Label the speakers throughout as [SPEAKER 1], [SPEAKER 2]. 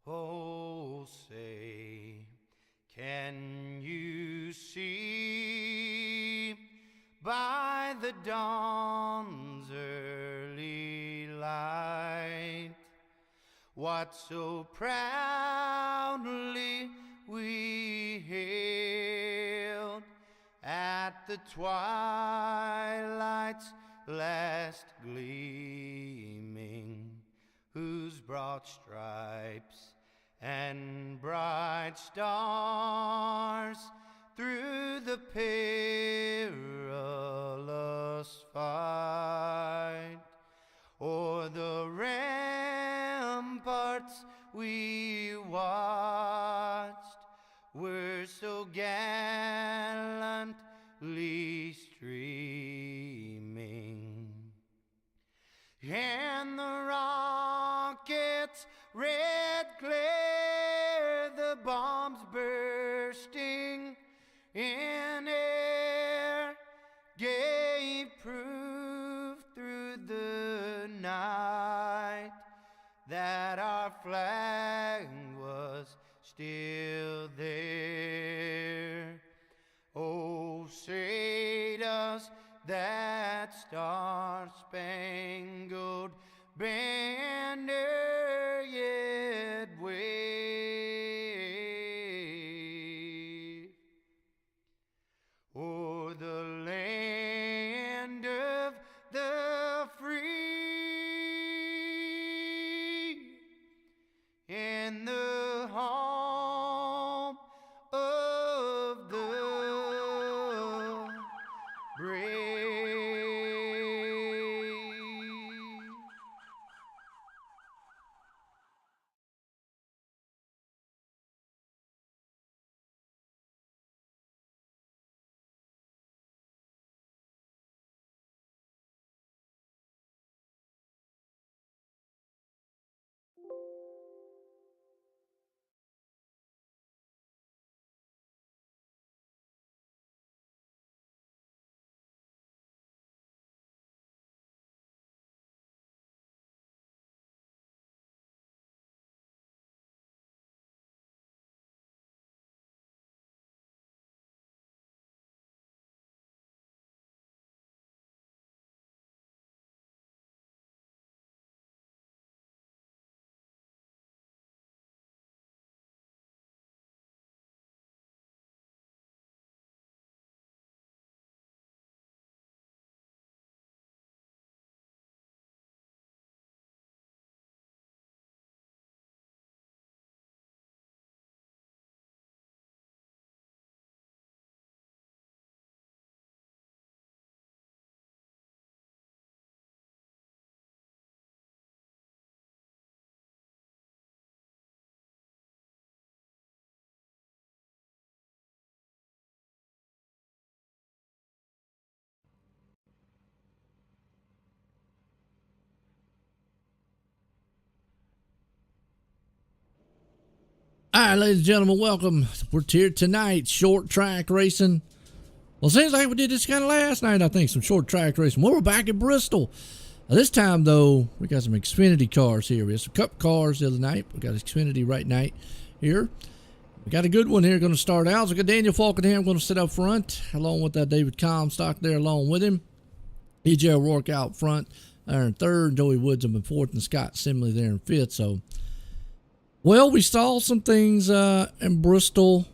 [SPEAKER 1] Oh, say, can you see by the dawn's early light what so proudly we hailed at the twilight's last gleaming, whose broad stripes and bright stars through the perilous fight o'er the ramparts we watched were so gallantly streaming, and the rockets' red glare, the bombs bursting in air, gave proof through the night that our flag was still there. Oh, say does that star-spangled banner yet wave o'er the land of the free and the home of the brave?
[SPEAKER 2] All right, ladies and gentlemen, welcome. We're here tonight, short track racing. Well, seems like we did this kind of last night, I think, some short track racing. Well, we're back at Bristol. This time, though, we got some Xfinity cars here. We had some Cup cars the other night. We got Xfinity right night here. We got a good one here going to start out. So we got Daniel Falkenham going to sit up front, along with David Comstock there along with him. EJ O'Rourke out front there in third. Joey Woods up in fourth, and Scott Simley there in fifth. So, well, we saw some things in Bristol,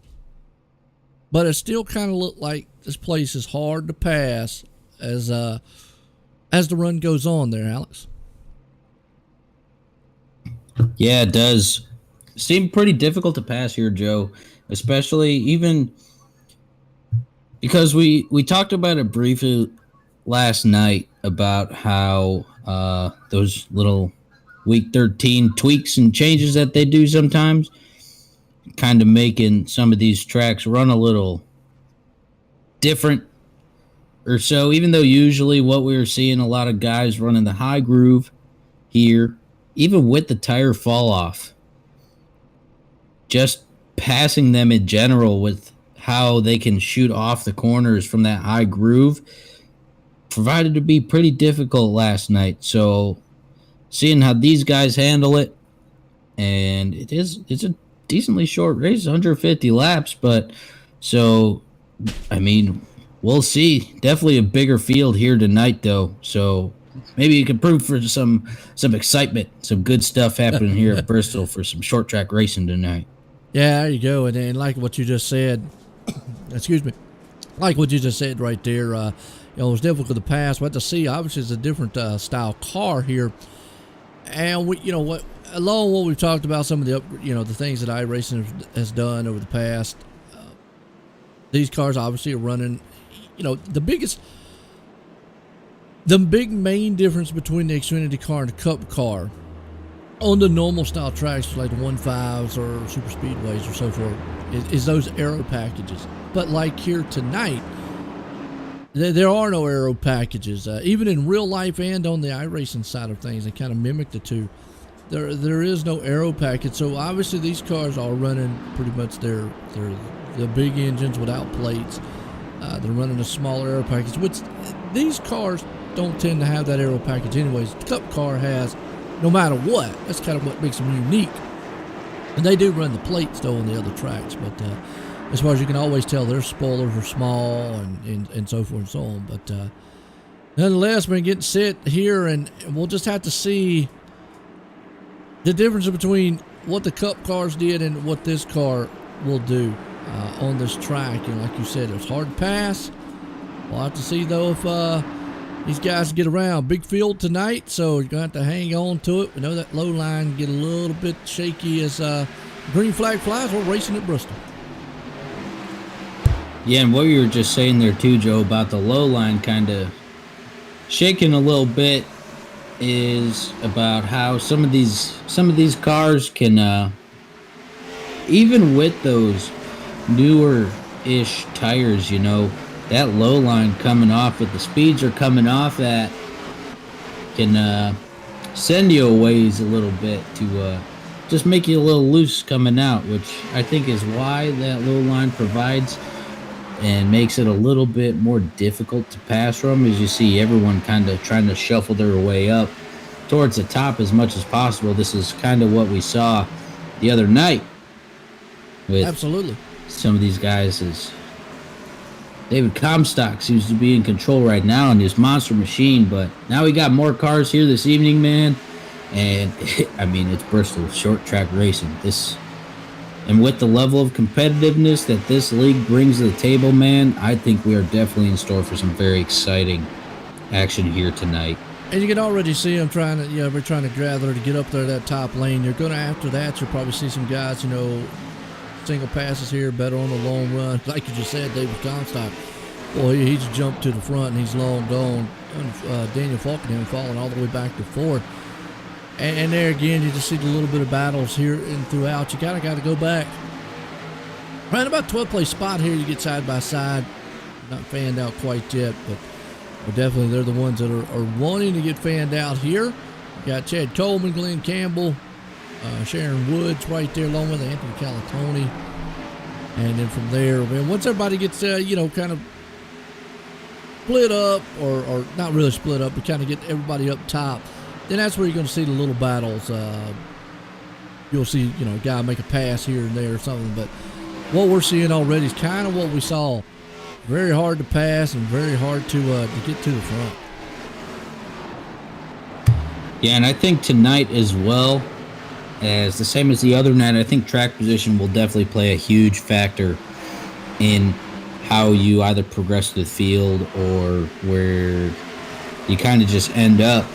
[SPEAKER 2] but it still kind of looked like this place is hard to pass as the run goes on there, Alex.
[SPEAKER 3] Yeah, it does seem pretty difficult to pass here, Joe, especially even because we talked about it briefly last night about how those little Week 13 tweaks and changes that they do sometimes, kind of making some of these tracks run a little different or so, even though usually what we were seeing a lot of guys running the high groove here, even with the tire fall off, just passing them in general with how they can shoot off the corners from that high groove provided to be pretty difficult last night. So seeing how these guys handle it, and it's a decently short race, 150 laps. But so, I mean, we'll see. Definitely a bigger field here tonight, though. So maybe you can prove for some excitement, some good stuff happening here at Bristol for some short track racing tonight.
[SPEAKER 2] Yeah, there you go. And like what you just said, excuse me, like what you just said right there. It was difficult to pass. What to see, obviously, it's a different style car here, and what along what we've talked about, some of the the things that iRacing has done over the past. These cars obviously are running. The big main difference between the Xfinity car and the Cup car on the normal style tracks like the 1.5s or super speedways or so forth is those aero packages. But like here tonight, there are no aero packages. Even in real life and on the iRacing side of things, they kind of mimic the two. There is no aero package. So obviously these cars are running pretty much the big engines without plates. They're running a smaller aero package, which these cars don't tend to have that aero package anyways. The Cup car has, no matter what. That's kind of what makes them unique. And they do run the plates though on the other tracks, but as far as you can always tell, their spoilers are small and so forth and so on. But nonetheless, we're getting set here, and we'll just have to see the difference between what the Cup cars did and what this car will do on this track. And like you said, it's hard to pass. We'll have to see though if these guys get around. Big field tonight, so you're going to have to hang on to it. We know that low line get a little bit shaky as green flag flies. We're racing at Bristol.
[SPEAKER 3] Yeah, and what you were just saying there too, Joe, about the low line kind of shaking a little bit is about how some of these cars can, even with those newer-ish tires, that low line coming off with the speeds are coming off at can send you a ways a little bit to just make you a little loose coming out, which I think is why that low line provides and makes it a little bit more difficult to pass from, as you see everyone kind of trying to shuffle their way up towards the top as much as possible. This is kind of what we saw the other night with
[SPEAKER 2] absolutely
[SPEAKER 3] some of these guys. Is David Comstock seems to be in control right now in his monster machine, but now we got more cars here this evening, man. And I mean, it's Bristol short track racing. And with the level of competitiveness that this league brings to the table, man, I think we are definitely in store for some very exciting action here tonight.
[SPEAKER 2] And you can already see them trying to gather to get up there that top lane. You're going to, after that, you'll probably see some guys, single passes here, better on the long run. Like you just said, David Comstock, boy, he just jumped to the front and he's long gone. Daniel Falkenham falling all the way back to fourth. And there again, you just see a little bit of battles here and throughout. You got to go back. Right about 12th place spot here, you get side by side. Not fanned out quite yet, but definitely they're the ones that are wanting to get fanned out here. You got Chad Coleman, Glenn Campbell, Sharon Woods right there, along with Anthony Calatoni. And then from there, man, once everybody gets, kind of split up, or not really split up, but kind of get everybody up top, then that's where you're going to see the little battles. You'll see, a guy make a pass here and there or something. But what we're seeing already is kind of what we saw. Very hard to pass and very hard to get to the front.
[SPEAKER 3] Yeah, and I think tonight as well, as the same as the other night, I think track position will definitely play a huge factor in how you either progress to the field or where you kind of just end up.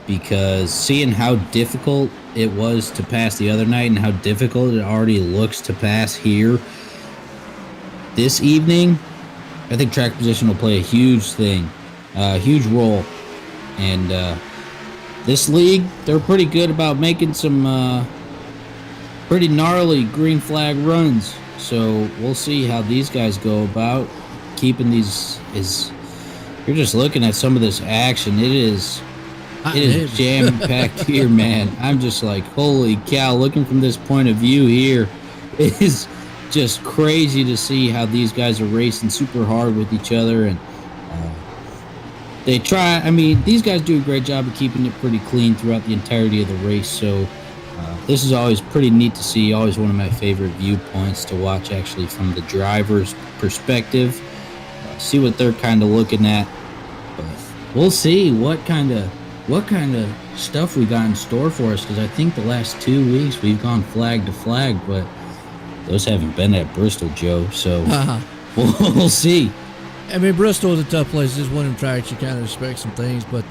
[SPEAKER 3] Because seeing how difficult it was to pass the other night and how difficult it already looks to pass here this evening, I think track position will play a huge role. And this league, they're pretty good about making some pretty gnarly green flag runs. So we'll see how these guys go about keeping these. You're just looking at some of this action. It is jam-packed here, man. I'm just like, holy cow, looking from this point of view here, it is just crazy to see how these guys are racing super hard with each other. And these guys do a great job of keeping it pretty clean throughout the entirety of the race. So This is always pretty neat to see. Always one of my favorite viewpoints to watch, actually, from the driver's perspective. See what they're kind of looking at. But we'll see what kind of stuff we got in store for us, because I think the last 2 weeks we've gone flag to flag, but those haven't been at Bristol, Joe. So we'll see.
[SPEAKER 2] I mean, Bristol is a tough place. This is one of them tracks you kind of expect some things, but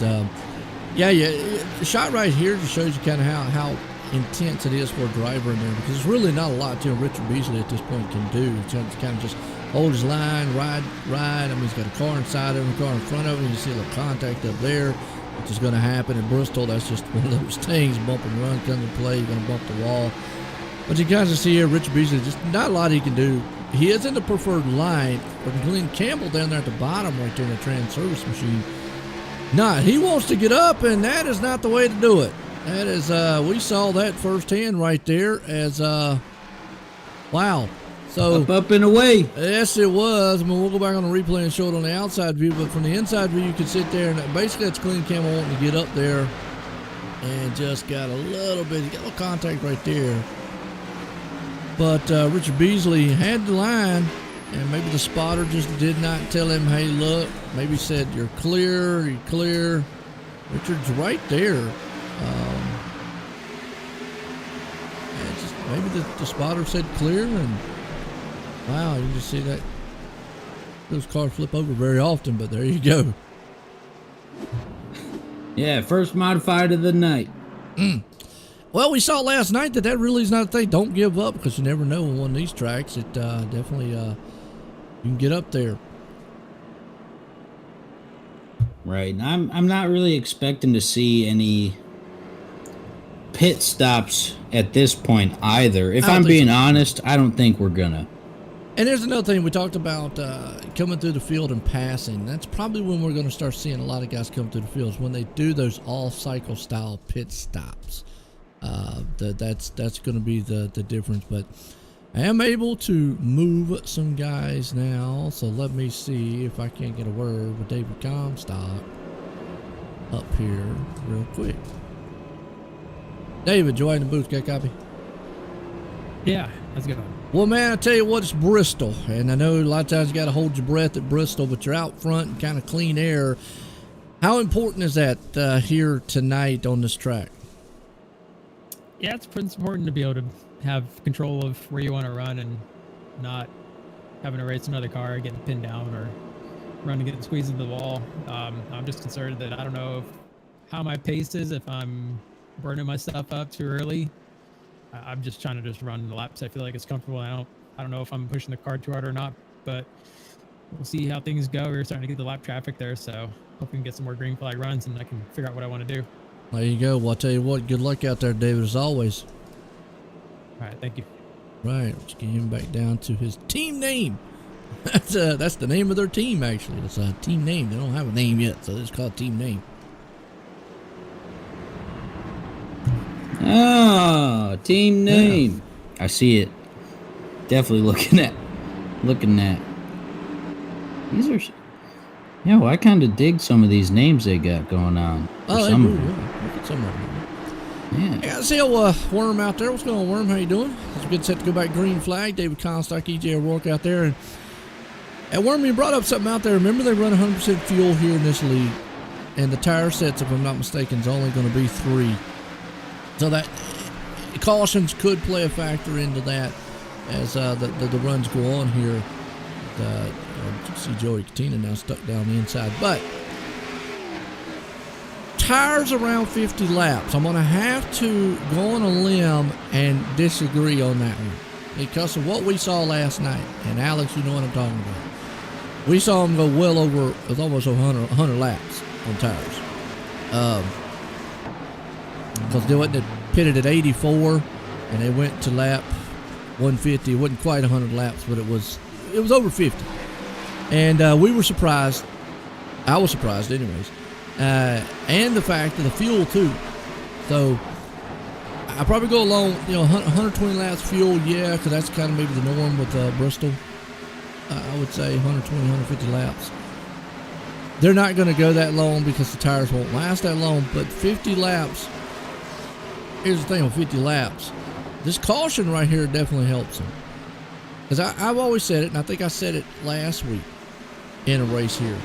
[SPEAKER 2] yeah, the shot right here just shows you kind of how intense it is for a driver in there, because there's really not a lot Richard Beasley at this point can do. He's kind of just hold his line, ride. I mean, he's got a car inside of him, a car in front of him. You see a little contact up there, which is going to happen at Bristol. That's just one of those things. Bump and run comes into play. You're going to bump the wall. But you guys can see here, Richard Beasley, just not a lot he can do. He is in the preferred line, but Glenn Campbell down there at the bottom right there in the trans service machine. He wants to get up, and that is not the way to do it. That is, we saw that firsthand right there as, wow. So
[SPEAKER 3] up and away.
[SPEAKER 2] Yes, it was. I mean, we'll go back on the replay and show it on the outside view, but from the inside view, you can sit there, and basically that's Glenn Campbell wanting to get up there, and just got a little bit, he got a little contact right there. But Richard Beasley had the line, and maybe the spotter just did not tell him, hey, look, maybe said, you're clear. Richard's right there. And just maybe the spotter said clear, and wow, you just see that. Those cars flip over very often, but there you go.
[SPEAKER 3] Yeah, first modified of the night.
[SPEAKER 2] Well, we saw last night that really is not a thing. Don't give up, because you never know on one of these tracks. It definitely, you can get up there.
[SPEAKER 3] Right. I'm not really expecting to see any pit stops at this point either. If I'm being honest, I don't think we're gonna.
[SPEAKER 2] And there's another thing we talked about, coming through the field and passing. That's probably when we're going to start seeing a lot of guys come through the fields, when they do those all-cycle style pit stops. That's going to be the difference. But I am able to move some guys now, so let me see if I can't get a word with David Comstock up here real quick. David, join the booth. Got a copy?
[SPEAKER 4] Yeah, let's go.
[SPEAKER 2] Well, man, I tell you what, it's Bristol, and I know a lot of times you got to hold your breath at Bristol, but you're out front and kind of clean air. How important is that here tonight on this track?
[SPEAKER 4] Yeah, it's important to be able to have control of where you want to run and not having to race another car, getting pinned down, or running, getting squeezed into the wall. I'm just concerned that I don't know how my pace is, if I'm burning myself up too early. I'm just trying to run the laps. I feel like it's comfortable. I don't know if I'm pushing the car too hard or not, but we'll see how things go. We're starting to get the lap traffic there, so hope we can get some more green flag runs and I can figure out what I want to do.
[SPEAKER 2] There you go. Well, I'll tell you what, good luck out there, David, as always.
[SPEAKER 4] All right, thank you.
[SPEAKER 2] Right, let's get him back down to his team name. That's the name of their team, actually. It's a team name. They don't have a name yet, so it's called team name.
[SPEAKER 3] Oh, team name. Yeah. I see it. Definitely looking at. These are. Yeah, well, I kind of dig some of these names they got going on.
[SPEAKER 2] Oh, they do. Yeah. Look at some of them. Yeah. I got to see Worm out there. What's going on, Worm? How you doing? It's a good set to go back green flag. David Comstock, EJ O'Rourke out there. And Worm, you brought up something out there. Remember, they run 100% fuel here in this league. And the tire sets, if I'm not mistaken, is only going to be 3. So that cautions could play a factor into that as the runs go on here. You see Joey Katina now stuck down the inside. But tires around 50 laps. I'm going to have to go on a limb and disagree on that one because of what we saw last night. And Alex, you know what I'm talking about. We saw them go well over, it was almost 100 laps on tires. Because they went pitted at 84 and they went to lap 150. It wasn't quite 100 laps, but it was over 50. And we were surprised. I was surprised anyways. And the fact of the fuel too. So I probably go along, 120 laps fuel, yeah, because that's kind of maybe the norm with Bristol. I would say 120, 150 laps. They're not going to go that long because the tires won't last that long, but 50 laps, here's the thing on 50 laps. This caution right here definitely helps him. Because I've always said it, and I think I said it last week in a race here.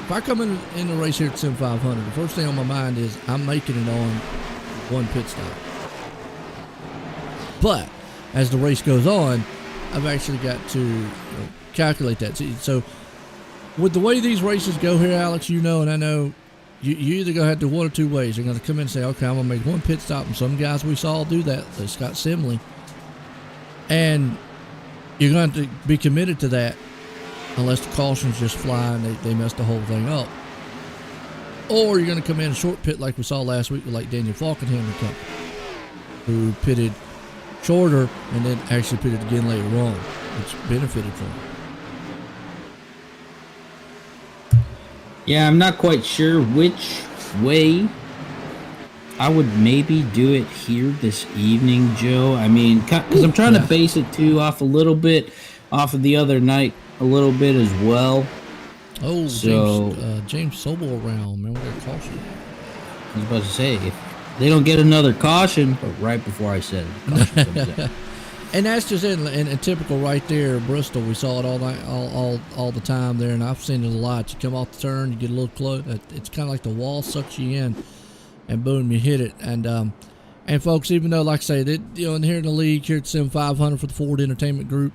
[SPEAKER 2] If I come in the race here at Sim500, the first thing on my mind is I'm making it on one pit stop. But as the race goes on, I've actually got to calculate that. So with the way these races go here, Alex, and I know, you either going to have to one or two ways. You're going to come in and say, okay, I'm going to make one pit stop, and some guys we saw do that, like Scott Simley. And you're going to be committed to that unless the cautions just fly and they mess the whole thing up. Or you're going to come in a short pit like we saw last week with like Daniel Falkenham and company, who pitted shorter and then actually pitted again later on, which benefited from it.
[SPEAKER 3] Yeah, I'm not quite sure which way I would maybe do it here this evening, Joe. I mean, because I'm trying to base it too off a little bit off of the other night, a little bit as well.
[SPEAKER 2] Oh, so James Sobel around. Remember that caution?
[SPEAKER 3] I was about to say, if they don't get another caution, but right before I said it, the caution comes out.
[SPEAKER 2] And that's just it. And typical right there, Bristol. We saw it all night, all the time there, and I've seen it a lot. You come off the turn, you get a little close. It's kind of like the wall sucks you in, and boom, you hit it. And folks, even though, like I say, that here in the league here at Sim500 for the Ford Entertainment Group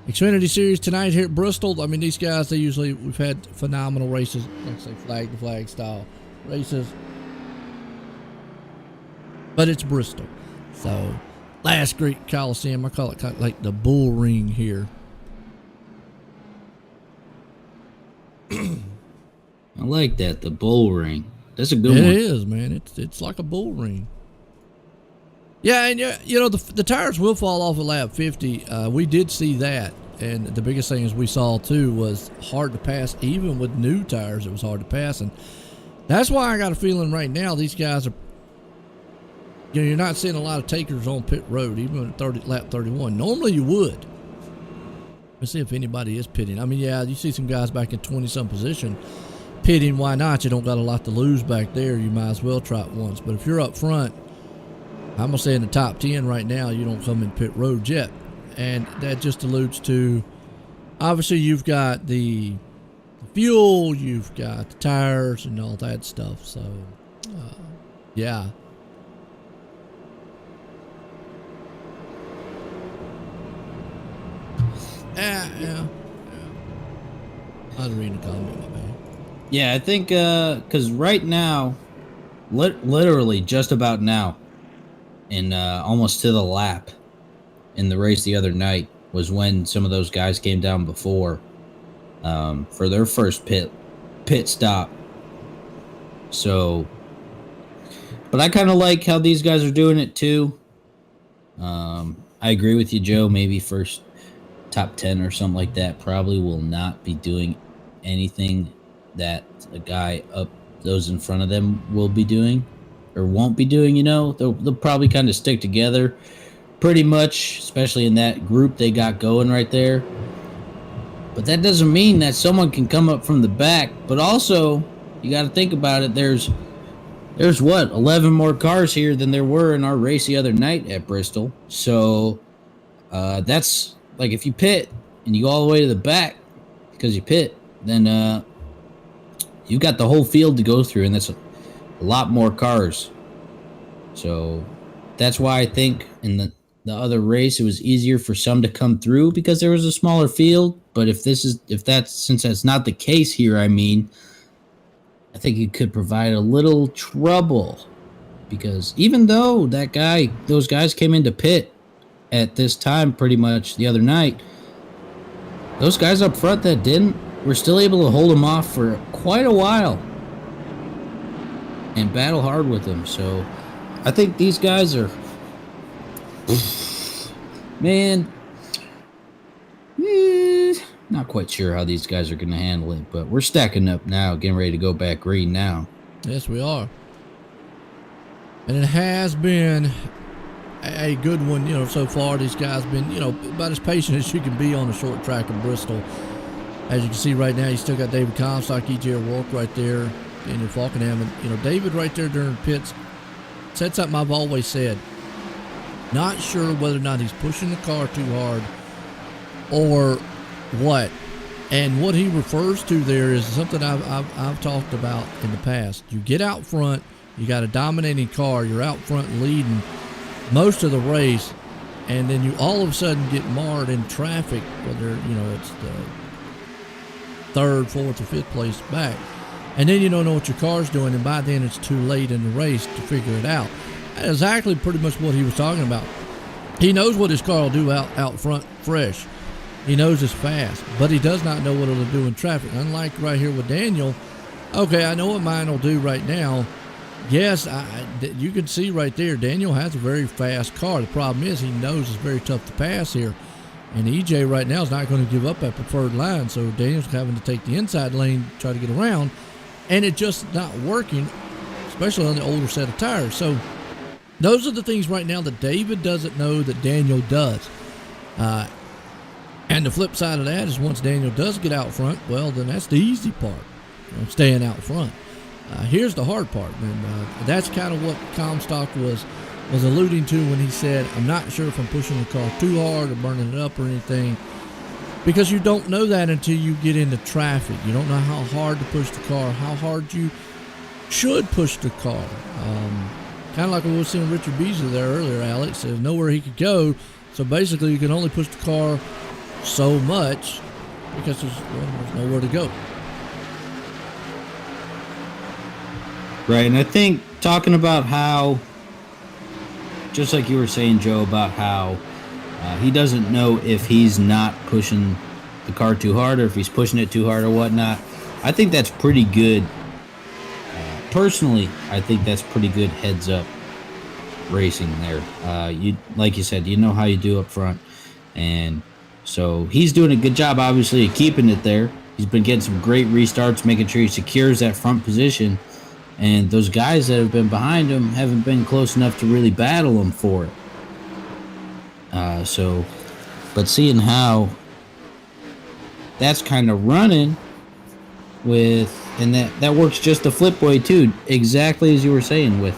[SPEAKER 2] Xfinity Series tonight here at Bristol. I mean, these guys, we've had phenomenal races, like I say, flag to flag style races. But it's Bristol. So, last great Coliseum. I call it kind of like the bull ring here.
[SPEAKER 3] I like that, the bull ring. That's a good one.
[SPEAKER 2] It is, man. It's like a bull ring. Yeah, and the tires will fall off at lap 50. We did see that, and the biggest thing as we saw too was hard to pass. Even with new tires, it was hard to pass, and that's why I got a feeling right now these guys are. You're not seeing a lot of takers on pit road, even at lap 31. Normally you would. Let's see if anybody is pitting. I mean, yeah, you see some guys back in 20-some position pitting. Why not? You don't got a lot to lose back there. You might as well try it once. But if you're up front, I'm going to say in the top 10 right now, you don't come in pit road yet. And that just alludes to, obviously, you've got the fuel, you've got the tires, and all that stuff. So, yeah. Yeah. I was reading the comment, my man.
[SPEAKER 3] Yeah, I think, because right now, literally just about now, and almost to the lap in the race the other night was when some of those guys came down before for their first pit stop. So, but I kind of like how these guys are doing it too. I agree with you, Joe. Maybe first top 10 or something like that. Probably will not be doing anything that a guy up those in front of them will be doing. Or won't be doing, they'll probably kind of stick together pretty much, especially in that group they got going right there. But that doesn't mean that someone can come up from the back. But also, you got to think about it. There's 11 more cars here than there were in our race the other night at Bristol. So that's like if you pit and you go all the way to the back because you pit, then you've got the whole field to go through, and that's a lot more cars. So that's why I think in the other race it was easier for some to come through because there was a smaller field. But since that's not the case here, I mean, I think it could provide a little trouble because even though those guys came into pit at this time pretty much the other night, those guys up front that didn't were still able to hold them off for quite a while and battle hard with them. So I think these guys are, man, not quite sure how these guys are going to handle it, but we're stacking up now, getting ready to go back green now.
[SPEAKER 2] Yes, we are. And it has been a good one, so far. These guys been, about as patient as you can be on a short track in Bristol. As you can see right now, you still got David Comstock, EJ O'Rourke right there, Daniel Falkenham, and David right there during pits said something I've always said. Not sure whether or not he's pushing the car too hard or what. And what he refers to there is something I've talked about in the past. You get out front, you got a dominating car, you're out front leading most of the race, and then you all of a sudden get marred in traffic, whether it's the third, fourth, or fifth place back, and then you don't know what your car's doing, and by then it's too late in the race to figure it out. That's exactly pretty much what he was talking about. He knows what his car will do out front fresh. He knows it's fast, but he does not know what it'll do in traffic. Unlike right here with Daniel, okay, I know what mine will do right now. Yes, you can see right there, Daniel has a very fast car. The problem is he knows it's very tough to pass here. And EJ right now is not going to give up that preferred line, so Daniel's having to take the inside lane, try to get around, and it's just not working, especially on the older set of tires. So those are the things right now that David doesn't know that Daniel does. And the flip side of that is once Daniel does get out front, well, then that's the easy part, staying out front. Here's the hard part, and that's kind of what Comstock was alluding to when he said, I'm not sure if I'm pushing the car too hard or burning it up or anything, because you don't know that until you get into traffic. You don't know how hard to push the car, how hard you should push the car. Kind of like we were seeing Richard Beasley there earlier, Alex. There's nowhere he could go, so basically you can only push the car so much because there's nowhere to go.
[SPEAKER 3] Right, and I think talking about how, just like you were saying, Joe, about how he doesn't know if he's not pushing the car too hard or if he's pushing it too hard or whatnot. I think that's pretty good. Personally, I think that's pretty good heads-up racing there. You, like you said, you know how you do up front, and so he's doing a good job, obviously, of keeping it there. He's been getting some great restarts, making sure he secures that front position. And those guys that have been behind him haven't been close enough to really battle him for it. But seeing how that's kind of running with, and that works just the flip way too, exactly as you were saying with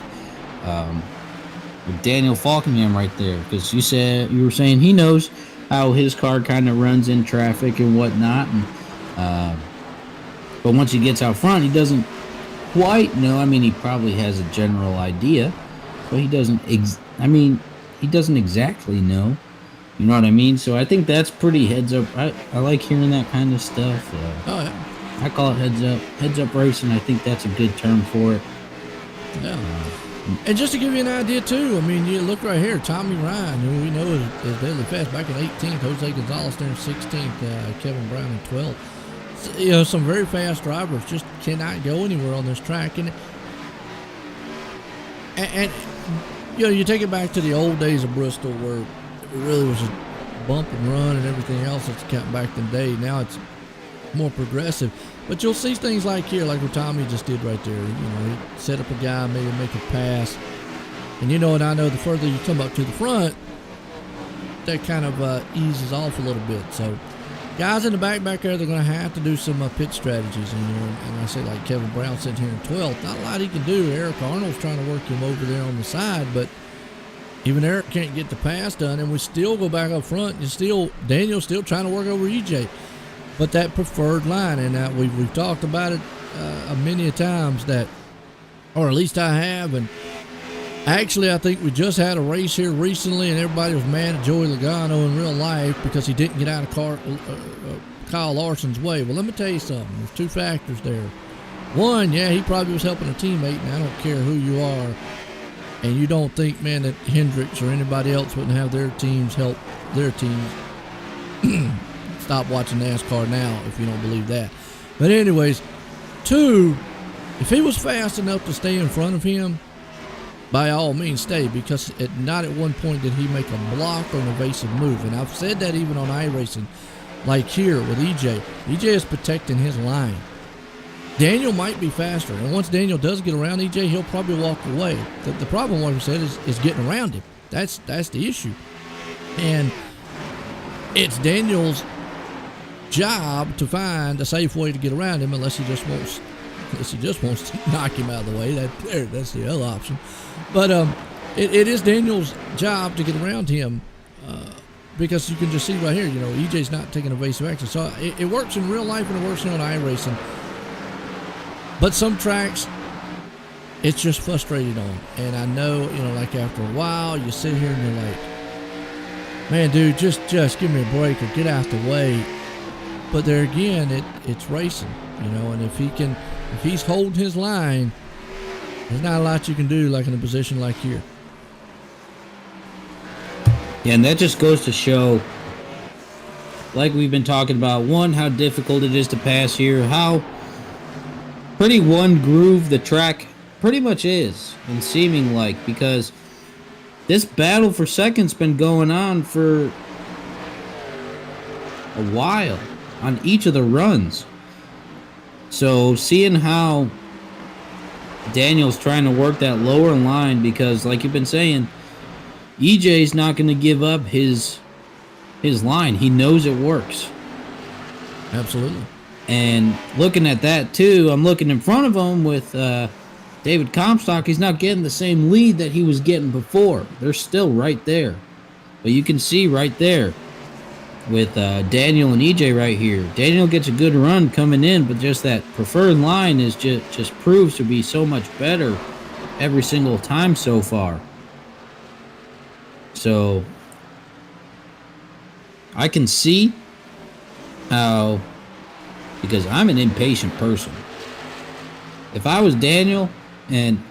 [SPEAKER 3] Daniel Falkingham right there, because you were saying he knows how his car kind of runs in traffic and whatnot, and but once he gets out front, he doesn't quite know. I mean, he probably has a general idea, but he doesn't he doesn't exactly know. You know what I mean? So I think that's pretty heads up. I like hearing that kind of stuff.
[SPEAKER 2] Oh yeah.
[SPEAKER 3] I call it heads up racing. I think that's a good term for it.
[SPEAKER 2] Yeah. And just to give you an idea too, I mean, you look right here, Tommy Ryan, who we know is deadly fast, back in 18th, Jose Gonzalez there in 16th, Kevin Brown in 12th. Some very fast drivers just cannot go anywhere on this track, and you take it back to the old days of Bristol where it really was a bump and run and everything else that's counting back in the day. Now it's more progressive, but you'll see things like here, like what Tommy just did right there. He set up a guy, maybe make a pass, and and I know the further you come up to the front, that kind of eases off a little bit. So guys in the back there, they're going to have to do some pit strategies. And I say, like Kevin Brown sitting here in 12th, not a lot he can do. Eric Arnold's trying to work him over there on the side, but even Eric can't get the pass done. And we still go back up front, and Daniel's still trying to work over EJ. But that preferred line, and we've talked about it many a times, that, or at least I have, and actually, I think we just had a race here recently, and everybody was mad at Joey Logano in real life because he didn't get out of Kyle Larson's way. Well, let me tell you something. There's two factors there. One, yeah, he probably was helping a teammate, and I don't care who you are, and you don't think, man, that Hendricks or anybody else wouldn't have their teams help their teams. Stop watching NASCAR now if you don't believe that. But anyways, two, if he was fast enough to stay in front of him, by all means stay, because not at one point did he make a block or an evasive move. And I've said that even on iRacing, like here with EJ. EJ is protecting his line. Daniel might be faster, and once Daniel does get around EJ, he'll probably walk away. The problem, like we said, is getting around him. That's the issue. And it's Daniel's job to find a safe way to get around him, unless he just wants unless he just wants to knock him out of the way. That's the other option. But it is Daniel's job to get around him because you can just see right here, EJ's not taking evasive action. So it works in real life and it works on iRacing. But some tracks, it's just frustrating on. And I know, like after a while, you sit here and you're like, man, dude, just give me a break or get out the way. But there again, it's racing, and if he's holding his line, there's not a lot you can do like in a position like here.
[SPEAKER 3] Yeah, and that just goes to show, like we've been talking about, one, how difficult it is to pass here, how pretty one groove the track pretty much is, and seeming like, because this battle for second's been going on for a while on each of the runs. So seeing how Daniel's trying to work that lower line, because like you've been saying, EJ's not going to give up his line. He knows it works.
[SPEAKER 2] Absolutely.
[SPEAKER 3] And looking at that too, I'm looking in front of him with David Comstock. He's not getting the same lead that he was getting before. They're still right there. But you can see right there with Daniel and EJ right here. Daniel gets a good run coming in, but just that preferred line is just proves to be so much better every single time so far. So I can see how, because I'm an impatient person. If I was Daniel, and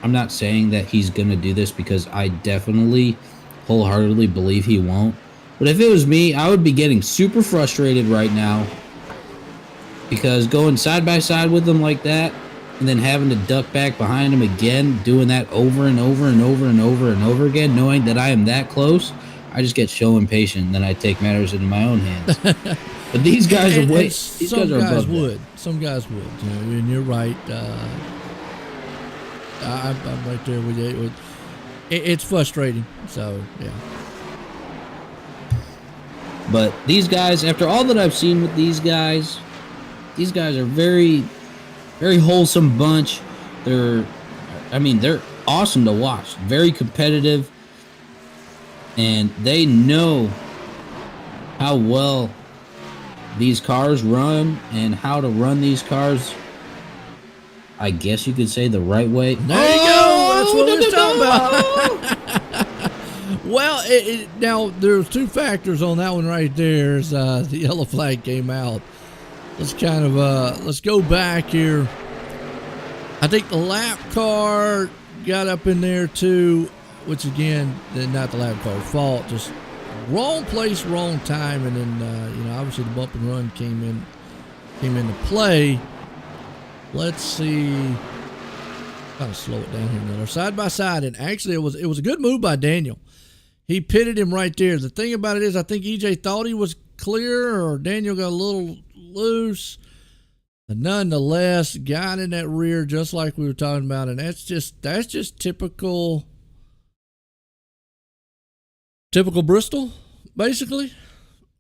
[SPEAKER 3] I'm not saying that he's going to do this because I definitely wholeheartedly believe he won't. But if it was me, I would be getting super frustrated right now because going side by side with him like that and then having to duck back behind him again, doing that over and over and over and over and over again, knowing that I am that close, I just get so impatient and then I take matters into my own hands. But these guys are way. These guys are above that.
[SPEAKER 2] Some guys would. And you're right. I'm right there with you. It's frustrating. So yeah.
[SPEAKER 3] But these guys, after all that I've seen with these guys are very, very wholesome bunch. They're awesome to watch. Very competitive. And they know how well these cars run and how to run these cars, I guess you could say, the right way.
[SPEAKER 2] There you go. That's what we're talking about. Well, now there's two factors on that one right there. As the yellow flag came out, let's kind of let's go back here. I think the lap car got up in there too, which again, not the lap car's fault, just wrong place, wrong time, and then obviously the bump and run came into play. Let's see. Kind of slow it down here. They're side by side, and actually it was a good move by Daniel. He pitted him right there. The thing about it is, I think EJ thought he was clear, or Daniel got a little loose. But nonetheless, got in that rear just like we were talking about, and that's just typical Bristol, basically.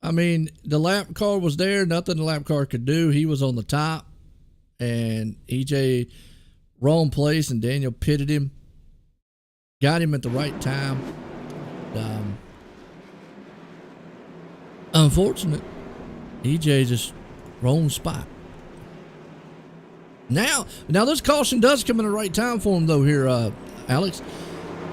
[SPEAKER 2] I mean, the lap car was there, nothing the lap car could do. He was on the top, and EJ wrong place, and Daniel pitted him, got him at the right time. Unfortunate, EJ just wrong spot. Now this caution does come in the right time for him though here, Alex,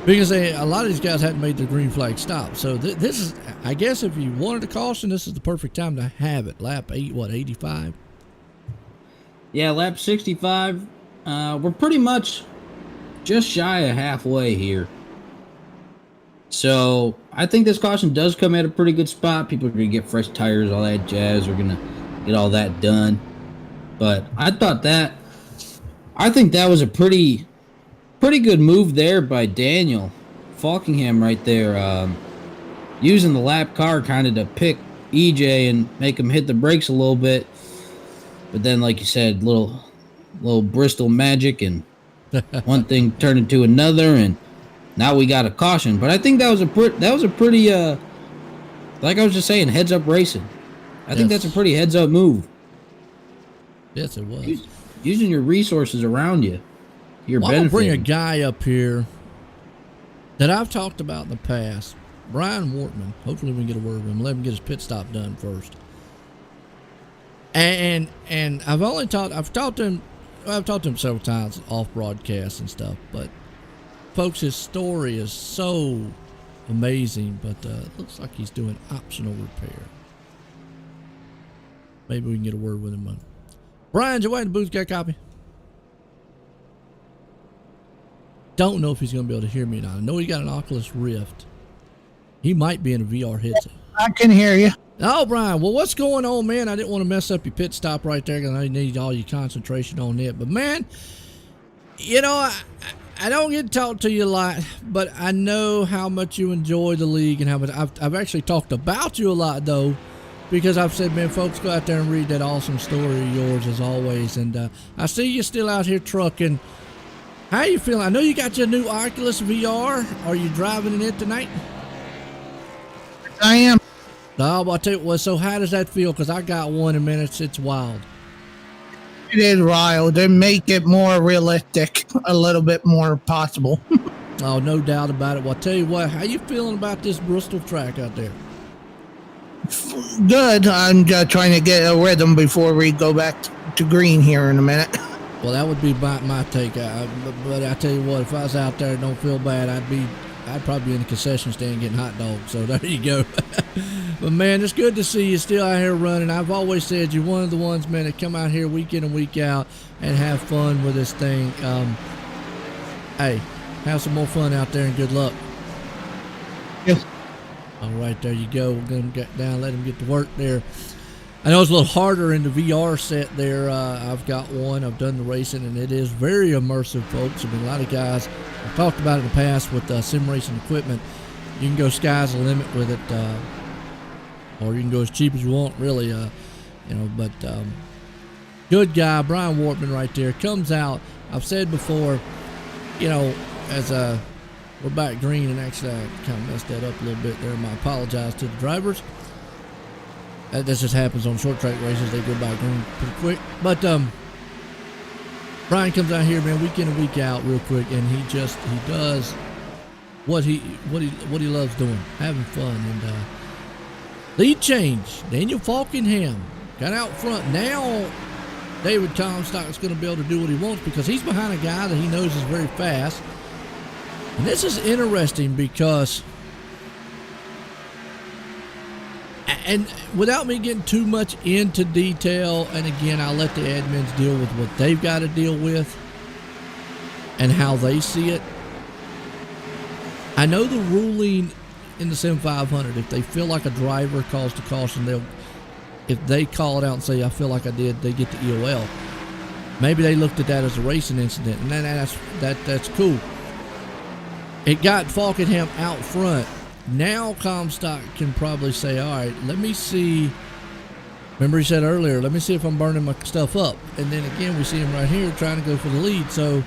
[SPEAKER 2] because a lot of these guys hadn't made their green flag stop. So this is, I guess, if you wanted a caution, this is the perfect time to have it. Lap 85?
[SPEAKER 3] Yeah, lap 65. We're pretty much just shy of halfway here. So I think this caution does come at a pretty good spot. People are going to get fresh tires, all that jazz. We're going to get all that done. But I think that was a pretty good move there by Daniel Falkingham right there. Using the lap car kind of to pick EJ and make him hit the brakes a little bit. But then, like you said, little Bristol magic, and one thing turned into another, and now we got a caution. But I think that was a pretty like I was just saying, heads up racing. I think that's a pretty heads up move.
[SPEAKER 2] Yes, it was.
[SPEAKER 3] using your resources around you. You're
[SPEAKER 2] Well, I'm gonna bring a
[SPEAKER 3] benefiting.
[SPEAKER 2] guy up here that I've talked about in the past, Brian Wortman. Hopefully we can get a word with him. Let him get his pit stop done first. And I've talked to him several times off broadcast and stuff, but folks, his story is so amazing, but looks like he's doing optional repair. Maybe we can get a word with him. Brian, your way in the booth, got a copy? Don't know if he's going to be able to hear me or not. I know he got an Oculus Rift. He might be in a VR headset.
[SPEAKER 5] I can hear you.
[SPEAKER 2] Oh, Brian, well, what's going on, man? I didn't want to mess up your pit stop right there because I need all your concentration on it. But, man, you know, I don't get to talk to you a lot, but I know how much you enjoy the league and how much I've actually talked about you a lot, though, because I've said, man, folks, go out there and read that awesome story of yours as always. And I see you still out here trucking. How you feeling? I know you got your new Oculus VR. Are you driving in it tonight?
[SPEAKER 5] I am.
[SPEAKER 2] No, I'll tell you what. So how does that feel? Because I got one in minutes. It's wild.
[SPEAKER 5] It is wild. They make it more realistic, a little bit more possible.
[SPEAKER 2] Oh, no doubt about it. Well, I'll tell you what. How you feeling about this Bristol track out there?
[SPEAKER 5] Good. I'm trying to get a rhythm before we go back to green here in a minute.
[SPEAKER 2] Well, that would be my take. But I tell you what, if I was out there and don't feel bad, I'd probably be in the concession stand getting hot dogs. So there you go. But man, it's good to see you still out here running. I've always said you're one of the ones, man, that come out here week in and week out and have fun with this thing. Hey, have some more fun out there and good luck.
[SPEAKER 5] Yes.
[SPEAKER 2] All right, there you go. We're going to get down, let him get to work there. I know it's a little harder in the VR set there. I've got one. I've done the racing, and it is very immersive, folks. I mean, a lot of guys, I've talked about it in the past with sim racing equipment. You can go sky's the limit with it, or you can go as cheap as you want, really. But good guy, Brian Wortman right there, comes out. I've said before, as we're back green, and actually I kind of messed that up a little bit there. I apologize to the drivers. That just happens on short track races. They go back green pretty quick. But Brian comes out here, man, week in and week out, real quick, and he does what he loves doing, having fun. And lead change, Daniel Falkenham got out front. Now David Comstock is going to be able to do what he wants because he's behind a guy that he knows is very fast. And this is interesting because, and without me getting too much into detail, and again, I'll let the admins deal with what they've got to deal with and how they see it. I know the ruling in the Sim500, if they feel like a driver calls to caution, if they call it out and say, I feel like I did, they get the EOL. Maybe they looked at that as a racing incident, and that's cool. It got Falkenham out front. Now Comstock can probably say, all right, let me see. Remember he said earlier, let me see if I'm burning my stuff up. And then again, we see him right here trying to go for the lead. So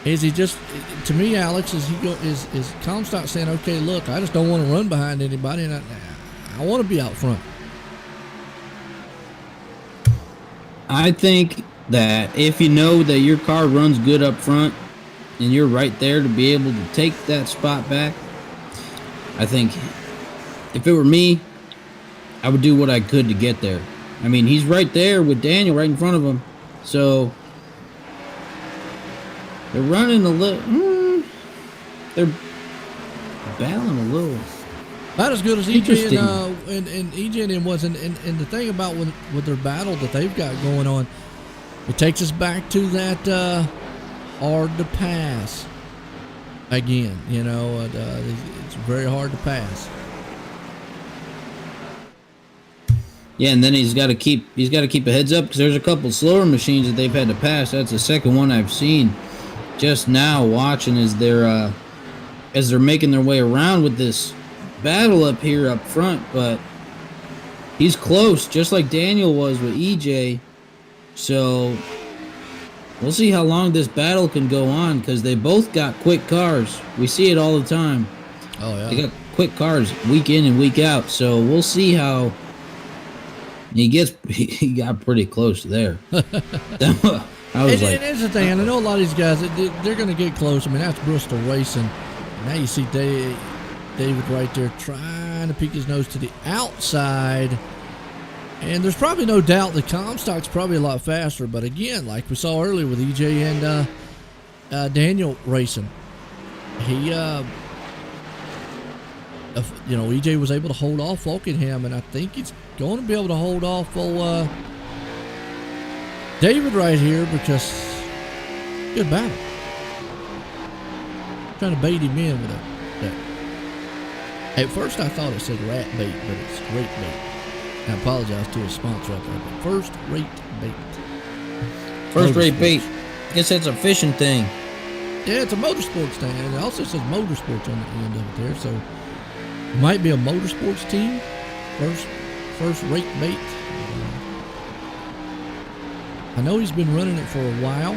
[SPEAKER 2] is he just, to me, Alex, is Comstock saying, okay, look, I just don't want to run behind anybody, and I want to be out front?
[SPEAKER 3] I think that if you know that your car runs good up front and you're right there to be able to take that spot back, I think if it were me, I would do what I could to get there. I mean, he's right there with Daniel right in front of him. So they're running a little, they're battling a little.
[SPEAKER 2] Not as good as EJ and EJ and him was. And the thing about with their battle that they've got going on, it takes us back to that hard to pass again. It's very hard to pass.
[SPEAKER 3] Yeah, and then he's got to keep a heads up because there's a couple slower machines that they've had to pass. That's the second one I've seen just now watching as they're making their way around with this battle up here up front. But he's close, just like Daniel was with EJ. So we'll see how long this battle can go on because they both got quick cars. We see it all the time.
[SPEAKER 2] Oh yeah,
[SPEAKER 3] they got quick cars week in and week out. So we'll see how He got pretty close there. I was like,
[SPEAKER 2] and here's the thing. I know a lot of these guys, they're going to get close. I mean, that's Bristol Racing. Now you see David right there trying to peek his nose to the outside. And there's probably no doubt the Comstock's probably a lot faster. But again, like we saw earlier with EJ and Daniel racing, he, EJ was able to hold off Falkenham, and I think he's going to be able to hold off David right here because good battle. Trying to bait him in with that. At first I thought it said rat bait, but it's rate bait. I apologize to his sponsor out there, but first rate bait.
[SPEAKER 3] First rate bait. Guess that's a fishing thing.
[SPEAKER 2] Yeah, it's a motorsports thing. And it also says motorsports on the end of it there, so it might be a motorsports team. First rate bait. I know he's been running it for a while.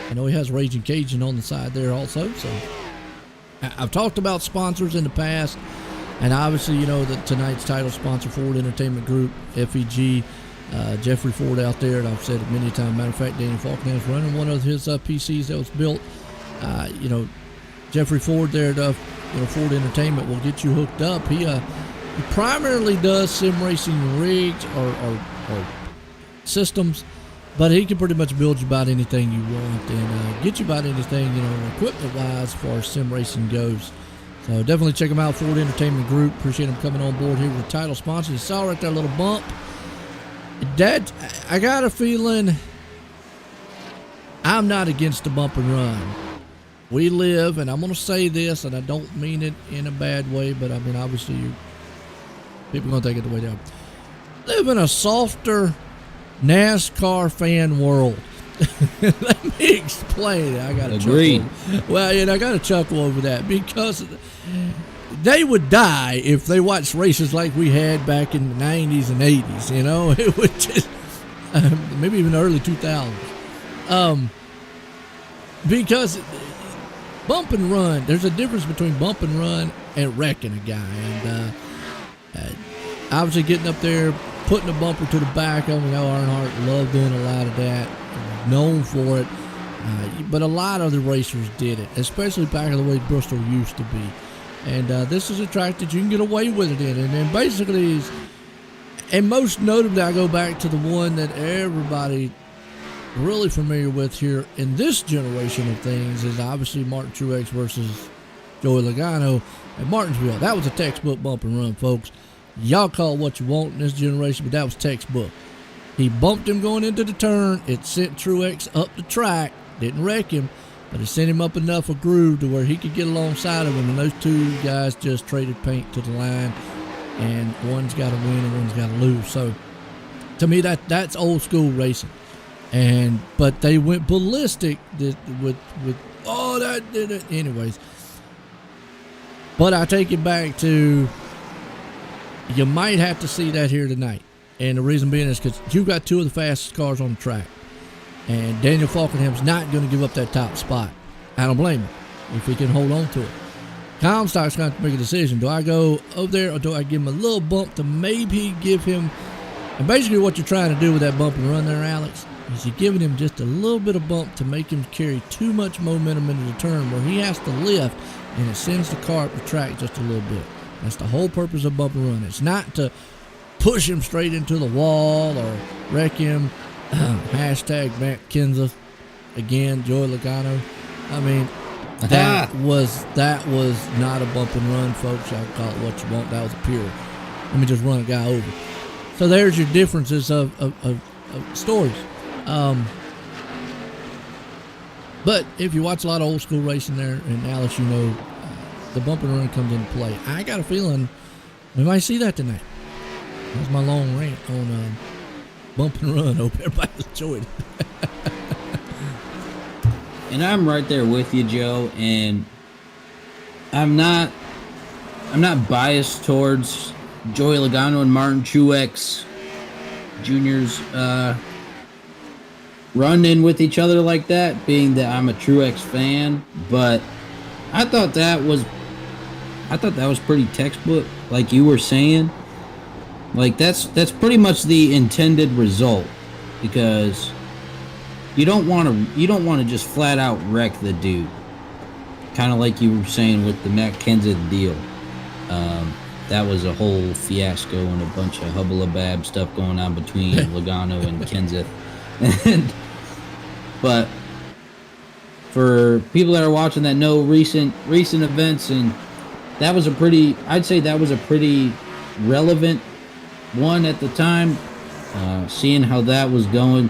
[SPEAKER 2] I know he has Raging Cajun on the side there also. So I've talked about sponsors in the past, and obviously, you know, that tonight's title sponsor, Ford Entertainment Group, FEG, Jeffrey Ford out there, and I've said it many times. Matter of fact, Daniel Falkenham's running one of his PCs that was built. Jeffrey Ford there, Ford Entertainment will get you hooked up. He primarily does sim racing rigs or systems, but he can pretty much build you about anything you want and get you about anything, equipment wise as far as sim racing goes. So definitely check him out, Ford Entertainment Group. Appreciate him coming on board here with the title sponsor. You saw right there, a little bump. Dad, I got a feeling I'm not against the bump and run. We live, and I'm going to say this, and I don't mean it in a bad way, but I mean, obviously, people are going to take it the way they are. Live in a softer NASCAR fan world. Let me explain it. I got to chuckle. Well, I got to chuckle over that because they would die if they watched races like we had back in the 90s and 80s. It would just maybe even the early 2000s. Because bump and run, there's a difference between bump and run and wrecking a guy. And obviously getting up there, putting a bumper to the back of him. Earnhardt loved doing a lot of that. Known for it. But a lot of the racers did it, especially back in the way Bristol used to be. And this is a track that you can get away with it in. And then basically, and most notably, I go back to the one that everybody really familiar with here in this generation of things is obviously Martin Truex versus Joey Logano at Martinsville. That was a textbook bump and run, folks. Y'all call it what you want in this generation, but that was textbook. He bumped him going into the turn. It sent Truex up the track. Didn't wreck him, but it sent him up enough a groove to where he could get alongside of him, and those two guys just traded paint to the line, and one's got to win and one's got to lose. So to me, that's old school racing. But they went ballistic with that did it anyways. But I take it back to, you might have to see that here tonight, and the reason being is because you've got two of the fastest cars on the track, and Daniel Falkenham's not going to give up that top spot. I don't blame him if he can hold on to it. Comstock's going to have to make a decision. Do I go over there, or do I give him a little bump to maybe give him? And basically, what you're trying to do with that bump and run there, Alex, is you're giving him just a little bit of bump to make him carry too much momentum into the turn where he has to lift, and it sends the car up the track just a little bit. That's the whole purpose of bump and run. It's not to push him straight into the wall or wreck him. Hashtag Matt Kenseth. Again, Joey Logano. I mean, that was not a bump and run, folks. Y'all call it what you want. That was a pure, let me just run a guy over. So there's your differences of stories. But if you watch a lot of old school racing there, and Alice, the bump and run comes into play. I got a feeling we might see that tonight. That's my long rant on bump and run. Hope everybody enjoyed it.
[SPEAKER 3] And I'm right there with you, Joe. And I'm not biased towards Joey Logano and Martin Truex Jr.'s running with each other like that, being that I'm a Truex fan. But I thought that was pretty textbook, like you were saying. Like that's pretty much the intended result, because you don't want to just flat out wreck the dude. Kind of like you were saying with the Matt Kenseth deal. That was a whole fiasco and a bunch of hubbalabab stuff going on between Logano and Kenseth. But for people that are watching that know recent events, and I'd say that was a pretty relevant one at the time, seeing how that was going,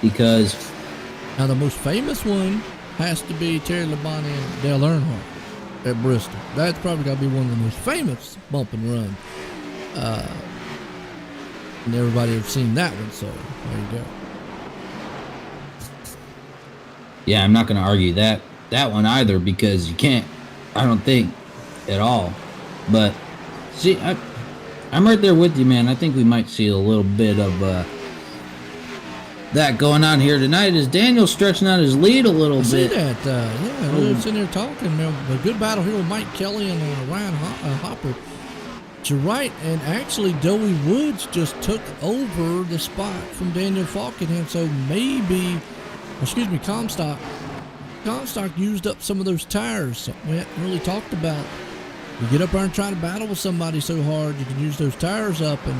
[SPEAKER 3] because
[SPEAKER 2] Now the most famous one has to be Terry Labonte and Dale Earnhardt at Bristol. That's probably got to be one of the most famous bump and run. And everybody has seen that one, so there you go.
[SPEAKER 3] yeah, I'm not going to argue that one either, because you can't, I don't think, at all. But see, I'm right there with you, man. I think we might see a little bit of that going on here tonight, as Daniel's stretching out his lead a little
[SPEAKER 2] See
[SPEAKER 3] bit.
[SPEAKER 2] that? Yeah, we were sitting there talking. Man, a good battle here with Mike Kelly and Ryan Hopper. But you're right, and actually Joey Woods just took over the spot from Daniel Falkenham. So maybe, Comstock used up some of those tires. We hadn't really talked about. You get up there and try to battle with somebody so hard, you can use those tires up. And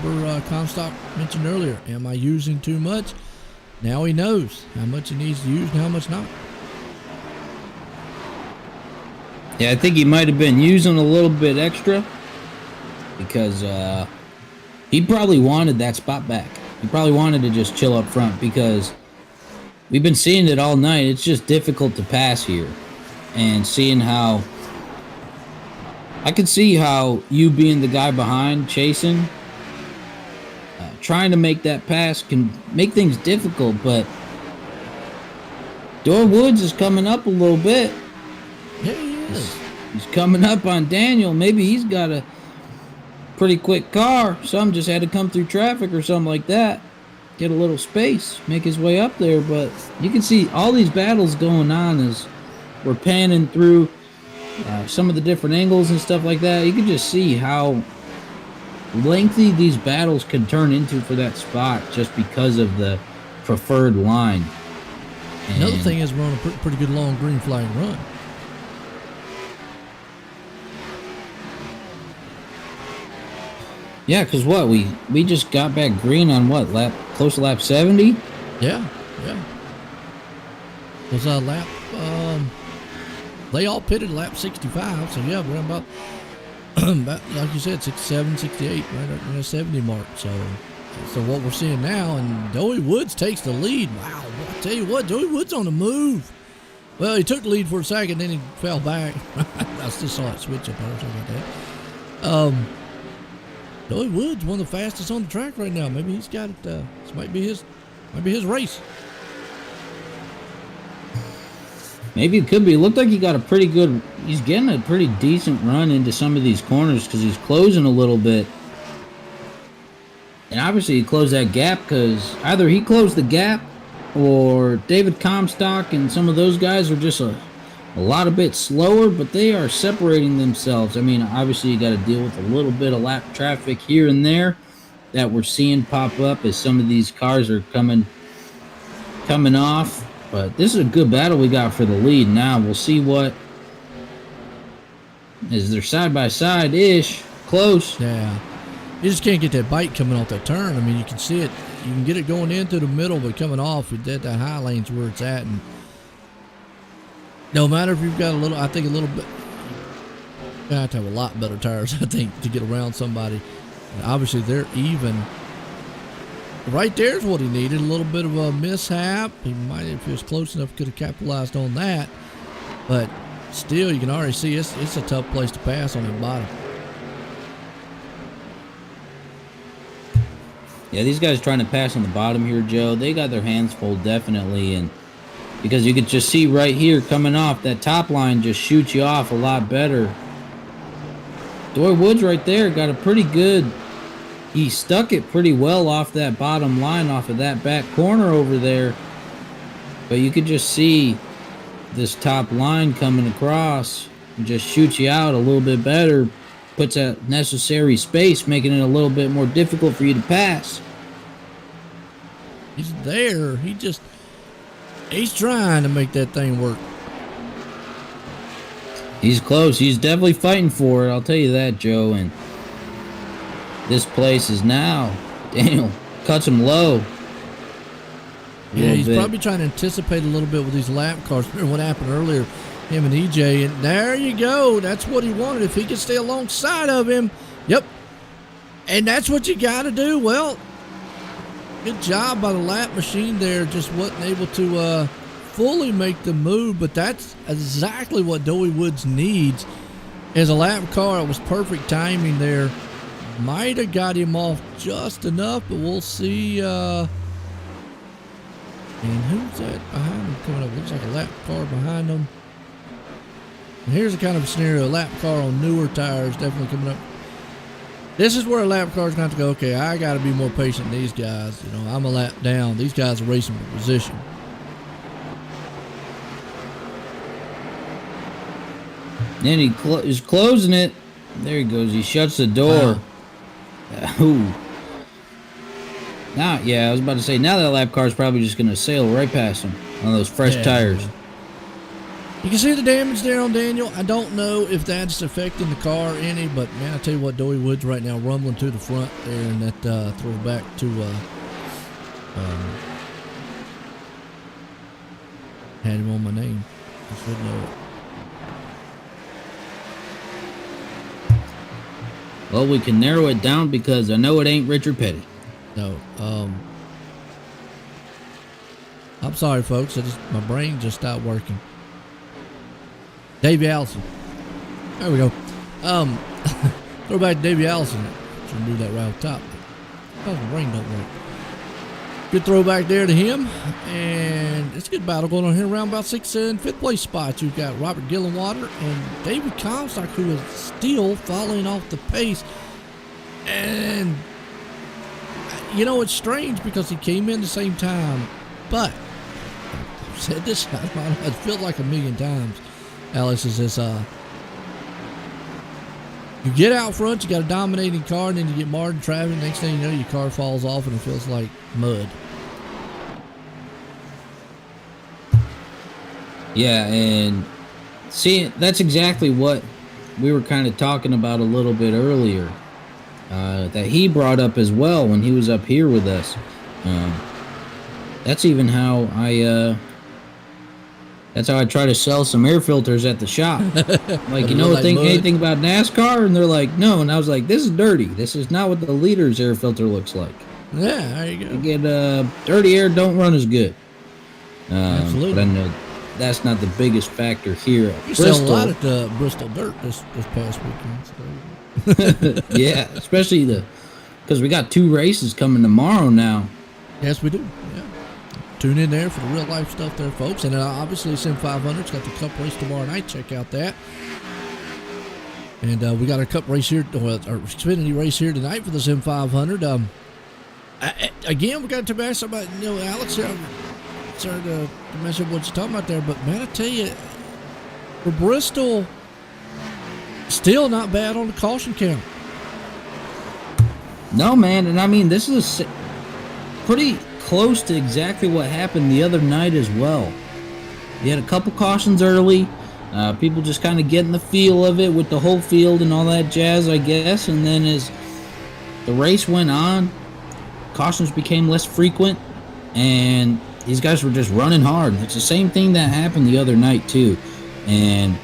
[SPEAKER 2] remember, Comstock mentioned earlier, am I using too much? Now he knows how much he needs to use and how much not.
[SPEAKER 3] Yeah, I think he might have been using a little bit extra, because he probably wanted that spot back. He probably wanted to just chill up front, because we've been seeing it all night. It's just difficult to pass here. And seeing how, I could see how you being the guy behind chasing, trying to make that pass can make things difficult. But Joey Woods is coming up a little bit.
[SPEAKER 2] Yeah, he is.
[SPEAKER 3] He's coming up on Daniel. Maybe he's got a pretty quick car. Some just had to come through traffic or something like that, get a little space, make his way up there. But you can see all these battles going on as we're panning through some of the different angles and stuff like that. You can just see how lengthy these battles can turn into for that spot, just because of the preferred line. And
[SPEAKER 2] another thing is we're on a pretty good long green flag run.
[SPEAKER 3] yeah, because what, we just got back green on what, close to lap 70?
[SPEAKER 2] Yeah. Was a lap, they all pitted lap 65, so yeah, we're about like you said, 67, 68, right at the 70 mark. So what we're seeing now, and Joey Woods takes the lead. Wow, I tell you what, Joey Woods on the move. Well, he took the lead for a second, then he fell back. I just saw it switch up or something like that. Joey Woods, one of the fastest on the track right now. Maybe he's got it. This might be his race.
[SPEAKER 3] Maybe it could be. It looked like he's getting a pretty decent run into some of these corners, because he's closing a little bit. And obviously he closed that gap, because either he closed the gap or David Comstock and some of those guys are just a lot of bit slower, but they are separating themselves. I mean, obviously you got to deal with a little bit of lap traffic here and there that we're seeing pop up as some of these cars are coming off. But this is a good battle we got for the lead. Now we'll see what, as they're side by side ish, close.
[SPEAKER 2] Yeah, you just can't get that bite coming off that turn. I mean, you can see it. You can get it going into the middle, but coming off, that high lane's where it's at. And no matter if you've got a little bit, you have to have a lot better tires, I think, to get around somebody. And obviously, they're even. Right there's what he needed. A little bit of a mishap. He might, if he was close enough, could have capitalized on that. But still, you can already see it's a tough place to pass on the bottom.
[SPEAKER 3] Yeah, these guys trying to pass on the bottom here, Joe. They got their hands full, definitely. And because you could just see right here coming off, that top line just shoots you off a lot better. Joey Woods right there got a pretty good. He stuck it pretty well off that bottom line, off of that back corner over there. But you could just see this top line coming across and just shoot you out a little bit better. puts out necessary space, making it a little bit more difficult for you to pass.
[SPEAKER 2] He's there. He's trying to make that thing work.
[SPEAKER 3] He's close. He's definitely fighting for it. I'll tell you that, Joe. And this place is now. Daniel cuts him low.
[SPEAKER 2] Yeah, he's probably trying to anticipate a little bit with these lap cars. Remember what happened earlier, him and EJ, and there you go. That's what he wanted. If he could stay alongside of him, yep. And that's what you got to do. Well, good job by the lap machine there. Just wasn't able to fully make the move, but that's exactly what Doey Woods needs is a lap car. It was perfect timing there. Might have got him off just enough, but we'll see. And who's that behind him coming up? Looks like a lap car behind him. And here's a kind of a scenario. A lap car on newer tires definitely coming up. This is where a lap car is going to have to go, okay, I got to be more patient than these guys. You know, I'm a lap down. These guys are racing for position.
[SPEAKER 3] Then he's closing it. There he goes. He shuts the door. Ooh. Now, yeah, I was about to say, now that lap car is probably just going to sail right past him on those fresh tires.
[SPEAKER 2] You can see the damage there on Daniel. I don't know if that's affecting the car any, but man, I tell you what, Doey Woods right now rumbling to the front there, and that throwback to had him on my name. I should know it.
[SPEAKER 3] Well, we can narrow it down because I know it ain't Richard Petty.
[SPEAKER 2] No, I'm sorry, folks. My brain just stopped working. Davey Allison. There we go. Throw back to Davey Allison. Should do that right off top. Because my brain don't work. Good throwback there to him. And it's a good battle going on here around about 6th and 5th place spots. You've got Robert Gillenwater and David Comstock, who is still falling off the pace. And you know, it's strange because he came in the same time, but I've said this, I feel like a million times, Alex, is this, you get out front, you got a dominating car, and then you get marred in traffic, next thing you know, your car falls off and it feels like mud.
[SPEAKER 3] Yeah, and see, that's exactly what we were kind of talking about a little bit earlier. That he brought up as well when he was up here with us. That's even how that's how I try to sell some air filters at the shop. Like, you know, like anything about NASCAR? And they're like, no. And I was like, this is dirty. This is not what the leader's air filter looks like.
[SPEAKER 2] Yeah, there you go.
[SPEAKER 3] You get dirty air, don't run as good.
[SPEAKER 2] Absolutely.
[SPEAKER 3] But I know that's not the biggest factor here at
[SPEAKER 2] You
[SPEAKER 3] Bristol.
[SPEAKER 2] sell a lot at the Bristol Dirt this past weekend. So.
[SPEAKER 3] Yeah, especially because we got 2 races coming tomorrow now.
[SPEAKER 2] Yes, we do. Yeah. Tune in there for the real life stuff there, folks. And obviously Sim500's got the Cup race tomorrow night. Check out that. And we got our Cup race here, our Xfinity race here tonight for the Sim500. Again, we got to ask about, you know, Alex here. Sorry to mess up what you're talking about there, but man, I tell you, for Bristol, still not bad on the caution count.
[SPEAKER 3] No, man, and I mean, this is pretty close to exactly what happened the other night as well. You had a couple cautions early, people just kind of getting the feel of it with the whole field and all that jazz, I guess, and then as the race went on, cautions became less frequent, and these guys were just running hard. It's the same thing that happened the other night, too, and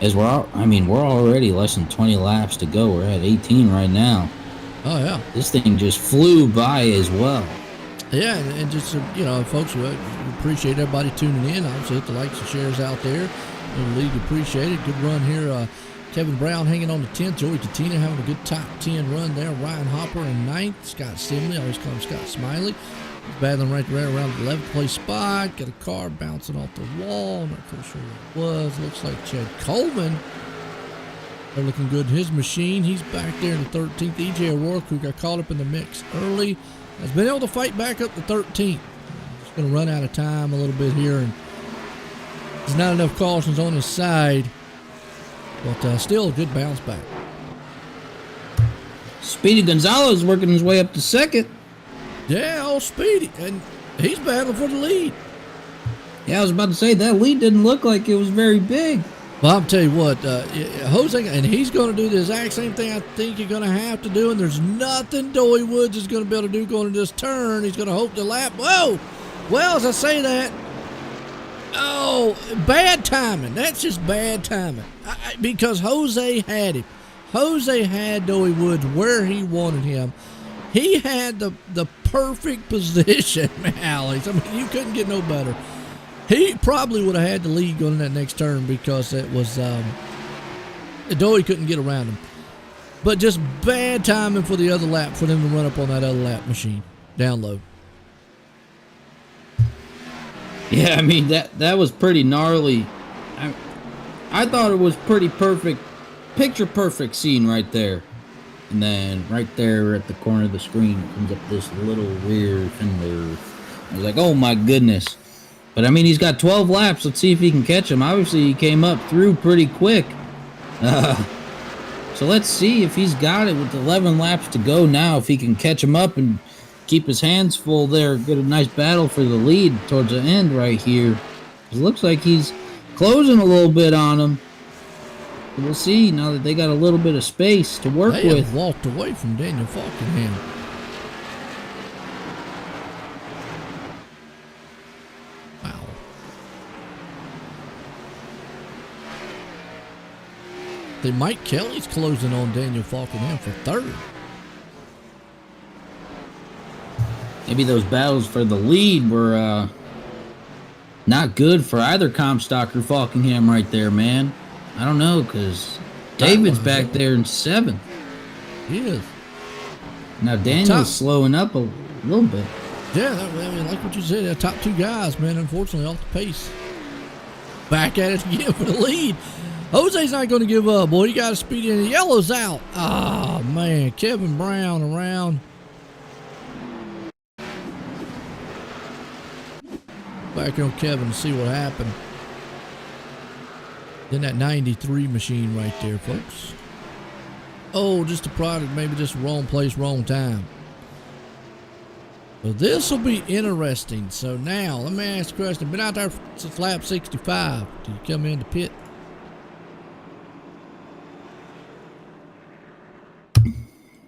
[SPEAKER 3] as we're already less than 20 laps to go. We're at 18 right now.
[SPEAKER 2] Oh, yeah.
[SPEAKER 3] This thing just flew by as well.
[SPEAKER 2] Yeah, and just, you know, folks, we appreciate everybody tuning in. Obviously, hit the likes and shares out there. The league appreciate it. Good run here. Kevin Brown hanging on the 10th. Joey Katina having a good top 10 run there. Ryan Hopper in 9th. Scott Simley, always call him Scott Smiley. He's battling right there around the 11th place spot. Got a car bouncing off the wall. Not quite sure what it was. Looks like Chad Coleman. They're looking good in his machine. He's back there in the 13th. EJ O'Rourke, who got caught up in the mix early, has been able to fight back up to 13th. Just going to run out of time a little bit here, and there's not enough cautions on his side, but still a good bounce back.
[SPEAKER 3] Speedy Gonzalez working his way up to second.
[SPEAKER 2] Yeah, old Speedy. And he's battling for the lead.
[SPEAKER 3] Yeah, I was about to say, that lead didn't look like it was very big.
[SPEAKER 2] Well, I'll tell you what, Jose, and he's going to do the exact same thing I think you're going to have to do, and there's nothing Doey Woods is going to be able to do going to this turn. He's going to hope to lap. Whoa! Well, as I say that, oh, bad timing. That's just bad timing. Because Jose had him. Jose had Doey Woods where he wanted him. He had the perfect position, Alex. I mean, you couldn't get no better. He probably would have had the lead going in that next turn because it was Doey couldn't get around him. But just bad timing for the other lap for them to run up on that other lap machine down low.
[SPEAKER 3] Yeah, I mean, that was pretty gnarly. I thought it was pretty perfect, picture perfect scene right there. And then right there at the corner of the screen comes up this little rear fender. I was like, oh my goodness. But I mean, he's got 12 laps. Let's see if he can catch him. Obviously, he came up through pretty quick. So let's see if he's got it with 11 laps to go now. If he can catch him up and keep his hands full there. Get a nice battle for the lead towards the end right here. It looks like he's closing a little bit on him. We'll see now that they got a little bit of space to work
[SPEAKER 2] They
[SPEAKER 3] with.
[SPEAKER 2] have walked away from Daniel Falkenham. Wow. Mike Kelly's closing on Daniel Falkenham for third.
[SPEAKER 3] Maybe those battles for the lead were not good for either Comstock or Falkenham right there, man. I don't know, because David's back there in 7th.
[SPEAKER 2] He is.
[SPEAKER 3] Now Daniel's slowing up a little bit.
[SPEAKER 2] Yeah, I mean, like what you said, the top two guys, man, unfortunately off the pace. Back at it again for the lead. Jose's not going to give up, boy. You got to speed in. The yellow's out. Oh, man. Kevin Brown around. Back on Kevin to see what happened. Then that 93 machine right there, folks. Oh, just a product, maybe just wrong place, wrong time. So this will be interesting. So now, let me ask a question. Been out there since lap 65. Did you come into pit?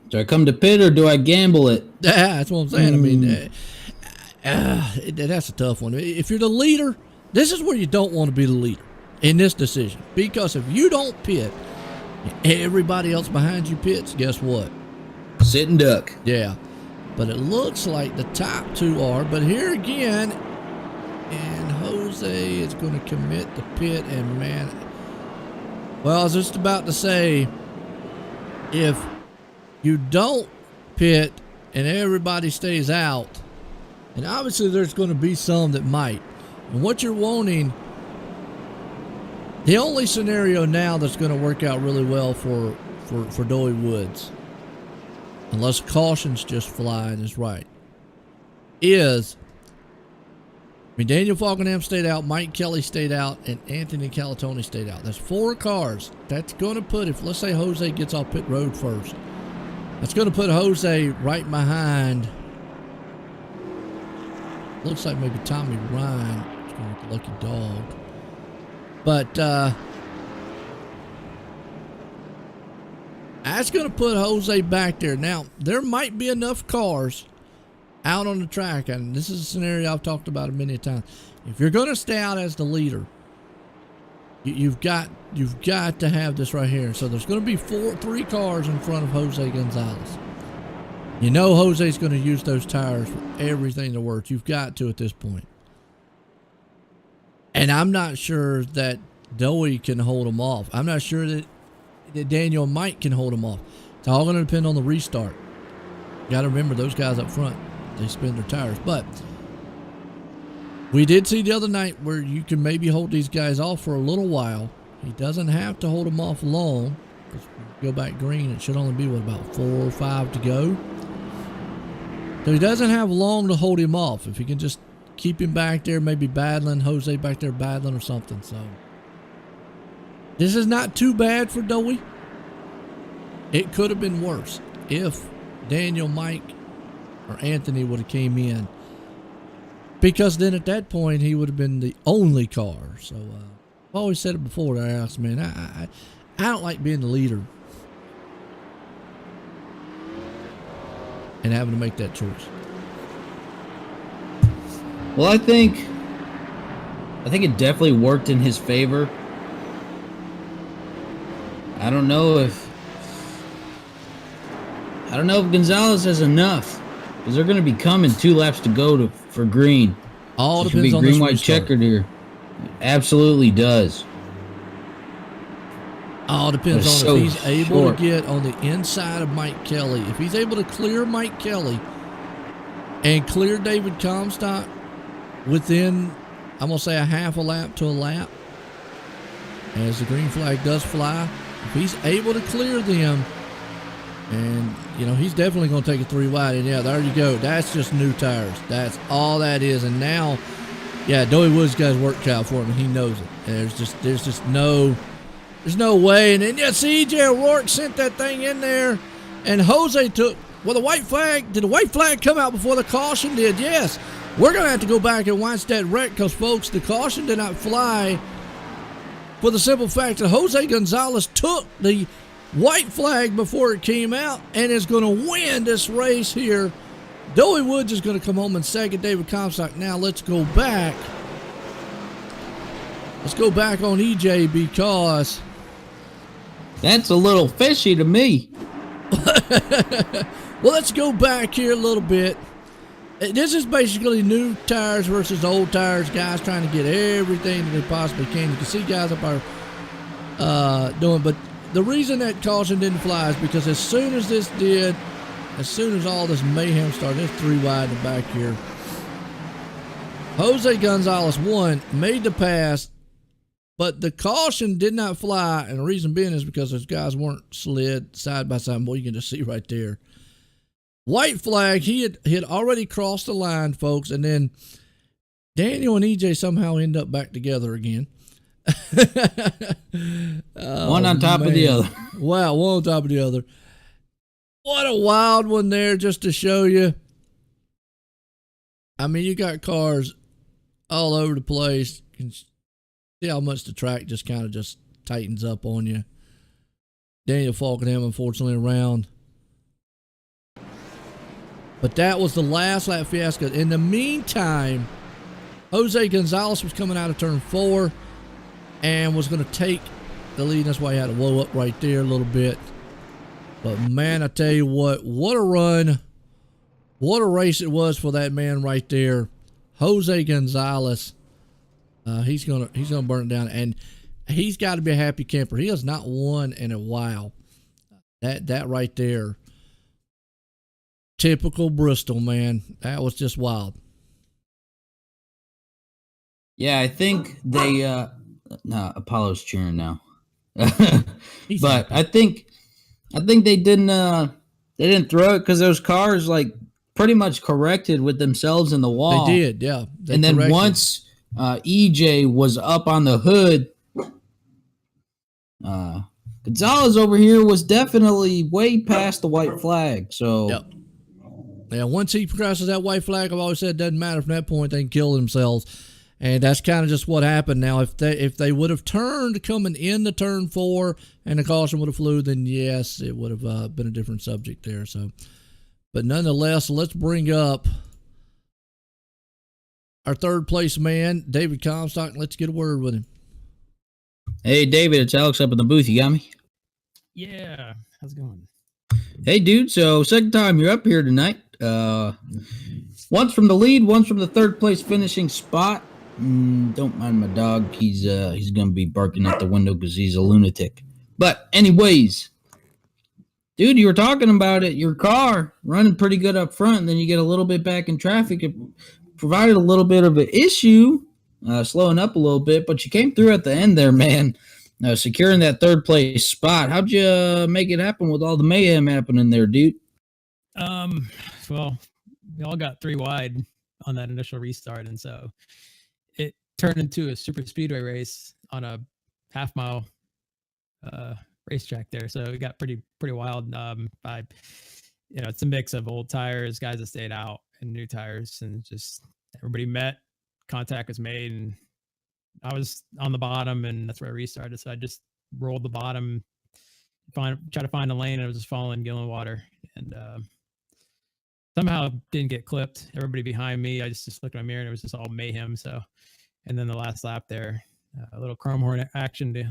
[SPEAKER 3] Do I come to pit or do I gamble it?
[SPEAKER 2] Yeah, that's what I'm saying. I mean, that's a tough one. If you're the leader, this is where you don't want to be the leader in this decision. Because if you don't pit, everybody else behind you pits, guess what?
[SPEAKER 3] Sit and duck.
[SPEAKER 2] Yeah. But it looks like the top two are. But here again, and Jose is going to commit the pit. And man, well, I was just about to say, if you don't pit and everybody stays out, and obviously there's going to be some that might. And what you're wanting, the only scenario now that's going to work out really well for Doey Woods, unless cautions just fly and is right, is, I mean, Daniel Falkenham stayed out, Mike Kelly stayed out, and Anthony Calatoni stayed out. That's 4 cars. That's going to put, if let's say Jose gets off pit road first, that's going to put Jose right behind, looks like maybe Tommy Ryan is going with the lucky dog. But that's going to put Jose back there. Now, there might be enough cars out on the track, and this is a scenario I've talked about many times. If you're going to stay out as the leader, you've got to have this right here. So there's going to be 3 cars in front of Jose Gonzalez. You know Jose's going to use those tires for everything that works. You've got to at this point. And I'm not sure that Doey can hold him off. I'm not sure that Daniel and Mike can hold him off. It's all going to depend on the restart. You got to remember those guys up front, they spin their tires. But we did see the other night where you can maybe hold these guys off for a little while. He doesn't have to hold them off long. Because go back green, it should only be, what, about 4 or 5 to go. So he doesn't have long to hold him off. If he can just keep him back there, maybe battling, Jose back there battling or something. So this is not too bad for Doey. It could have been worse. if Daniel, Mike, or Anthony would have came in, because then at that point he would have been the only car. So I've always said it before, Alex, man, I don't like being the leader and having to make that choice.
[SPEAKER 3] Well, I think it definitely worked in his favor. I don't know if Gonzalez has enough, because they're going to be coming 2 laps to go for green.
[SPEAKER 2] All
[SPEAKER 3] So
[SPEAKER 2] depends on
[SPEAKER 3] green
[SPEAKER 2] this
[SPEAKER 3] white
[SPEAKER 2] restart.
[SPEAKER 3] checkered here. It absolutely does.
[SPEAKER 2] All depends
[SPEAKER 3] They're
[SPEAKER 2] on
[SPEAKER 3] so
[SPEAKER 2] if he's able
[SPEAKER 3] short.
[SPEAKER 2] to get on the inside of Mike Kelly. If he's able to clear Mike Kelly and clear David Comstock within, I'm going to say, a half a lap to a lap, as the green flag does fly, if he's able to clear them, and, you know, he's definitely going to take a 3 wide. And, yeah, there you go. That's just new tires. That's all that is. And now, yeah, Doey Woods got his work cut out for him, and he knows it. There's just no way. And then, yeah, CJ O'Rourke sent that thing in there, and Jose took, well, the white flag, did the white flag come out before the caution did? Yes. We're going to have to go back and watch that wreck because, folks, the caution did not fly for the simple fact that Jose Gonzalez took the white flag before it came out and is going to win this race here. Doey Woods is going to come home in second. David Comstock. Now let's go back. Let's go back on EJ because
[SPEAKER 3] That's a little fishy to me.
[SPEAKER 2] well, let's go back here a little bit. This is basically new tires versus old tires. Guys trying to get everything that they possibly can. You can see guys up there doing, but the reason that caution didn't fly is because as soon as all this mayhem started, there's 3 wide in the back here. Jose Gonzalez won, made the pass, but the caution did not fly, and the reason being is because those guys weren't slid side by side. Boy, you can just see right there. White flag, he had already crossed the line, folks, and then Daniel and EJ somehow end up back together again.
[SPEAKER 3] One on top of the other.
[SPEAKER 2] Wow, one on top of the other. What a wild one there, just to show you. I mean, you got cars all over the place. You can see how much the track just kind of just tightens up on you. Daniel Falkenham, unfortunately, around. But that was the last lap fiasco. In the meantime, Jose Gonzalez was coming out of turn 4 and was going to take the lead. That's why he had to blow up right there a little bit. But, man, I tell you what a run. What a race it was for that man right there. Jose Gonzalez. He's gonna burn it down. And he's got to be a happy camper. He has not won in a while. That right there. Typical Bristol, man. That was just wild.
[SPEAKER 3] Yeah, I think they no, Apollo's cheering now.
[SPEAKER 2] He's
[SPEAKER 3] But
[SPEAKER 2] happy.
[SPEAKER 3] I think they didn't throw it because those cars like pretty much corrected with themselves in the wall.
[SPEAKER 2] They did, yeah. They
[SPEAKER 3] And then
[SPEAKER 2] corrected.
[SPEAKER 3] once EJ was up on the hood, Gonzalez over here was definitely way past the white flag. So
[SPEAKER 2] Yep. Yeah, once he crosses that white flag, I've always said it doesn't matter from that point, they can kill themselves. And that's kind of just what happened. Now, if they would have turned coming into turn 4 and the caution would have flew, then yes, it would have been a different subject there. So, but nonetheless, let's bring up our third place man, David Comstock. Let's get a word with him.
[SPEAKER 3] hey, David, it's Alex up in the booth. You got me?
[SPEAKER 4] Yeah. How's it going?
[SPEAKER 3] Hey, dude. So second time you're up here tonight. Once from the lead, once from the third place finishing spot. Don't mind my dog. He's gonna be barking at the window because he's a lunatic. But anyways, dude, you were talking about it. Your car running pretty good up front, and then you get a little bit back in traffic. It provided a little bit of an issue, slowing up a little bit, but you came through at the end there, man. Securing that third place spot. How'd you make it happen with all the mayhem happening there, dude?
[SPEAKER 4] Well, we all got 3 wide on that initial restart, and so it turned into a super speedway race on a half mile racetrack there. So it got pretty wild. It's a mix of old tires, guys that stayed out, and new tires, and just everybody met. Contact was made, and I was on the bottom, and that's where I restarted. So I just rolled the bottom, try to find a lane, and I was just following Gillen water, and somehow didn't get clipped. Everybody behind me, I just looked in my mirror, and it was just all mayhem. So, and then the last lap there, a little chrome horn action to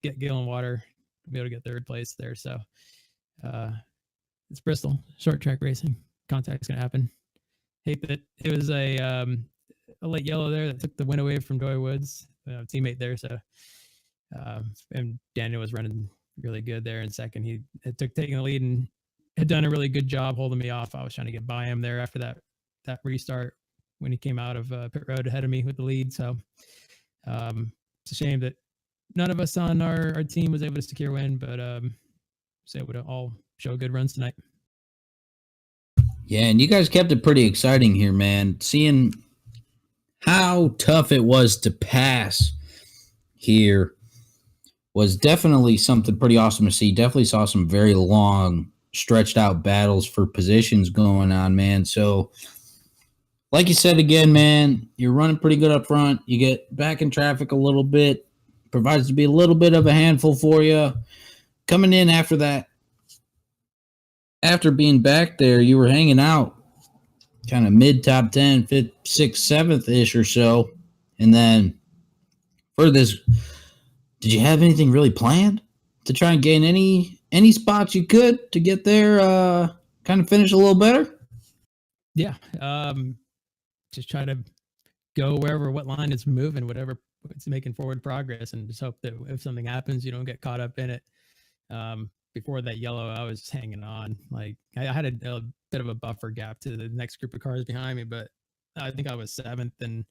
[SPEAKER 4] get Gillen water to be able to get third place there. So, it's Bristol, short track racing. Contact's gonna happen. Hate that it was a late yellow there that took the win away from Doy Woods, teammate there. So, and Daniel was running really good there in second. He took taking the lead and had done a really good job holding me off. I was trying to get by him there after that restart when he came out of pit road ahead of me with the lead. So, it's a shame that none of us on our team was able to secure a win, but so it would all show good runs tonight.
[SPEAKER 3] Yeah, and you guys kept it pretty exciting here, man. Seeing how tough it was to pass here was definitely something pretty awesome to see. Definitely saw some very long, stretched out battles for positions going on, man. So, like you said again, man, you're running pretty good up front. You get back in traffic a little bit, provides to be a little bit of a handful for you. Coming in after that, after being back there, you were hanging out kind of mid top 10, 5th, 6th, 7th-ish or so. And then for this, did you have anything really planned to try and gain any spots you could to get there, kind of finish a little better?
[SPEAKER 4] Yeah. Just try to go wherever what line is moving, whatever it's making forward progress, and just hope that if something happens, you don't get caught up in it. Before that yellow, I was hanging on. Like I had a bit of a buffer gap to the next group of cars behind me, but I think I was 7th, and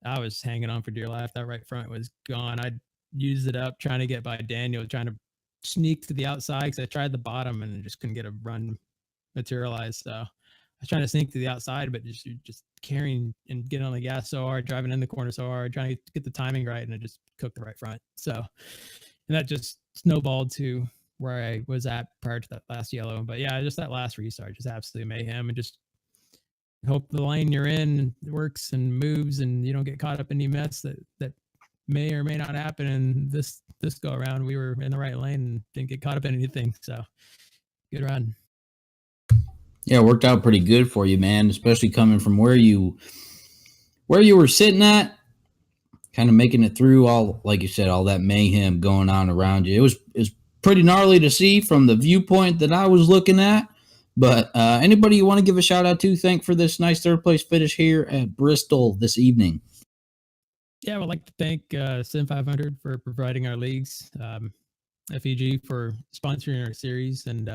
[SPEAKER 4] I was hanging on for dear life. That right front was gone. I used it up trying to get by Daniel, trying to sneak to the outside because I tried the bottom and just couldn't get a run materialize. So I was trying to sneak to the outside, but just carrying and getting on the gas so hard, driving in the corner so hard, trying to get the timing right, and it just cooked the right front. So, and that just snowballed to where I was at prior to that last yellow. But yeah, just that last restart, just absolutely mayhem, and just hope the lane you're in works and moves, and you don't get caught up in any mess that may or may not happen. And this go around, we were in the right lane and didn't get caught up in anything. So good run.
[SPEAKER 3] Yeah, it worked out pretty good for you, man, especially coming from where you were sitting at, kind of making it through all, like you said, all that mayhem going on around you. It was pretty gnarly to see from the viewpoint that I was looking at. But anybody you want to give a shout out to, thank for this nice third place finish here at Bristol this evening?
[SPEAKER 4] Yeah, I would like to thank Sim500 for providing our leagues, FEG for sponsoring our series, and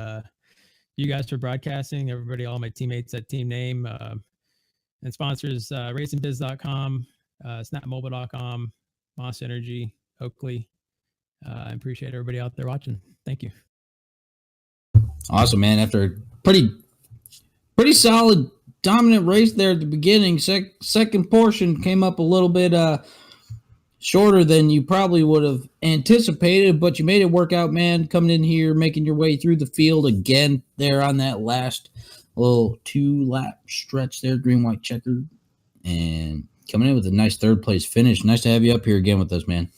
[SPEAKER 4] you guys for broadcasting, everybody, all my teammates at Team Name, and sponsors racingbiz.com, snapmobile.com, Moss Energy, Oakley. I appreciate everybody out there watching. Thank you.
[SPEAKER 3] Awesome, man. After a pretty solid, dominant race there at the beginning, second portion came up a little bit shorter than you probably would have anticipated, but you made it work out, man. Coming in here, making your way through the field again there on that last little 2-lap stretch there, green, white, checkered, and coming in with a nice third place finish. Nice to have you up here again with us, man.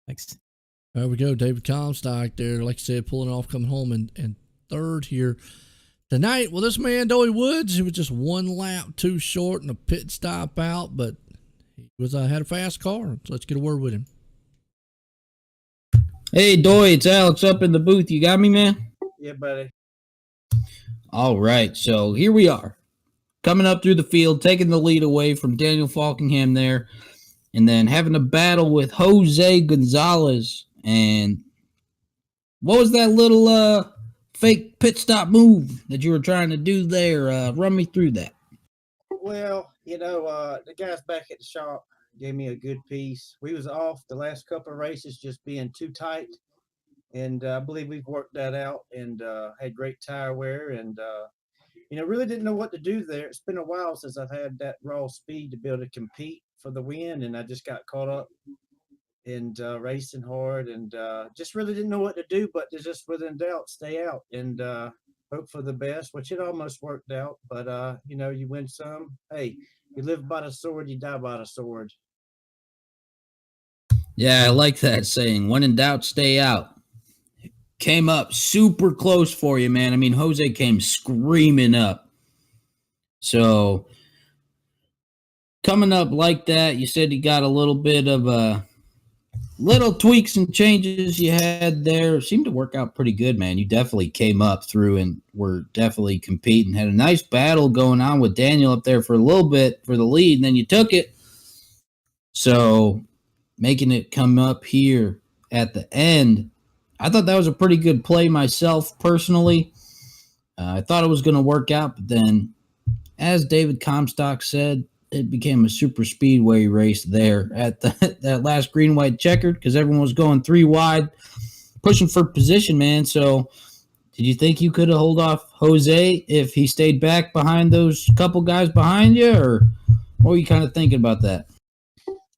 [SPEAKER 4] Thanks.
[SPEAKER 2] There we go. David Comstock there, like I said, pulling off, coming home in third here tonight. Well, this man, Doy Woods, he was just 1 lap too short and a pit stop out, but he was had a fast car. So let's get a word with him.
[SPEAKER 3] Hey, Doy, it's Alex up in the booth. You got me, man?
[SPEAKER 6] Yeah, buddy.
[SPEAKER 3] All right, so here we are, coming up through the field, taking the lead away from Daniel Falkingham there, and then having a battle with Jose Gonzalez. And what was that little fake pit stop move that you were trying to do there? Run me through that.
[SPEAKER 6] Well, the guys back at the shop gave me a good piece. We was off the last couple of races just being too tight, and I believe we've worked that out and had great tire wear, and really didn't know what to do there. It's been a while since I've had that raw speed to be able to compete for the win, and I just got caught up and racing hard, and just really didn't know what to do, but to just within doubt stay out and hope for the best, which it almost worked out. But you know, you win some. Hey, you live by the sword, you die by the sword.
[SPEAKER 3] Yeah, I like that saying. When in doubt, stay out. Came up super close for you, man. I mean, Jose came screaming up. So coming up like that, you said you got a little bit of little tweaks and changes you had there. Seemed to work out pretty good, man. You definitely came up through and were definitely competing. Had a nice battle going on with Daniel up there for a little bit for the lead, and then you took it. So making it come up here at the end, I thought that was a pretty good play myself personally. I thought it was going to work out, but then, as David Comstock said, it became a super speedway race there at that last green white checkered because everyone was going three wide, pushing for position, man. So, did you think you could have held off Jose if he stayed back behind those couple guys behind you, or what were you kind of thinking about that?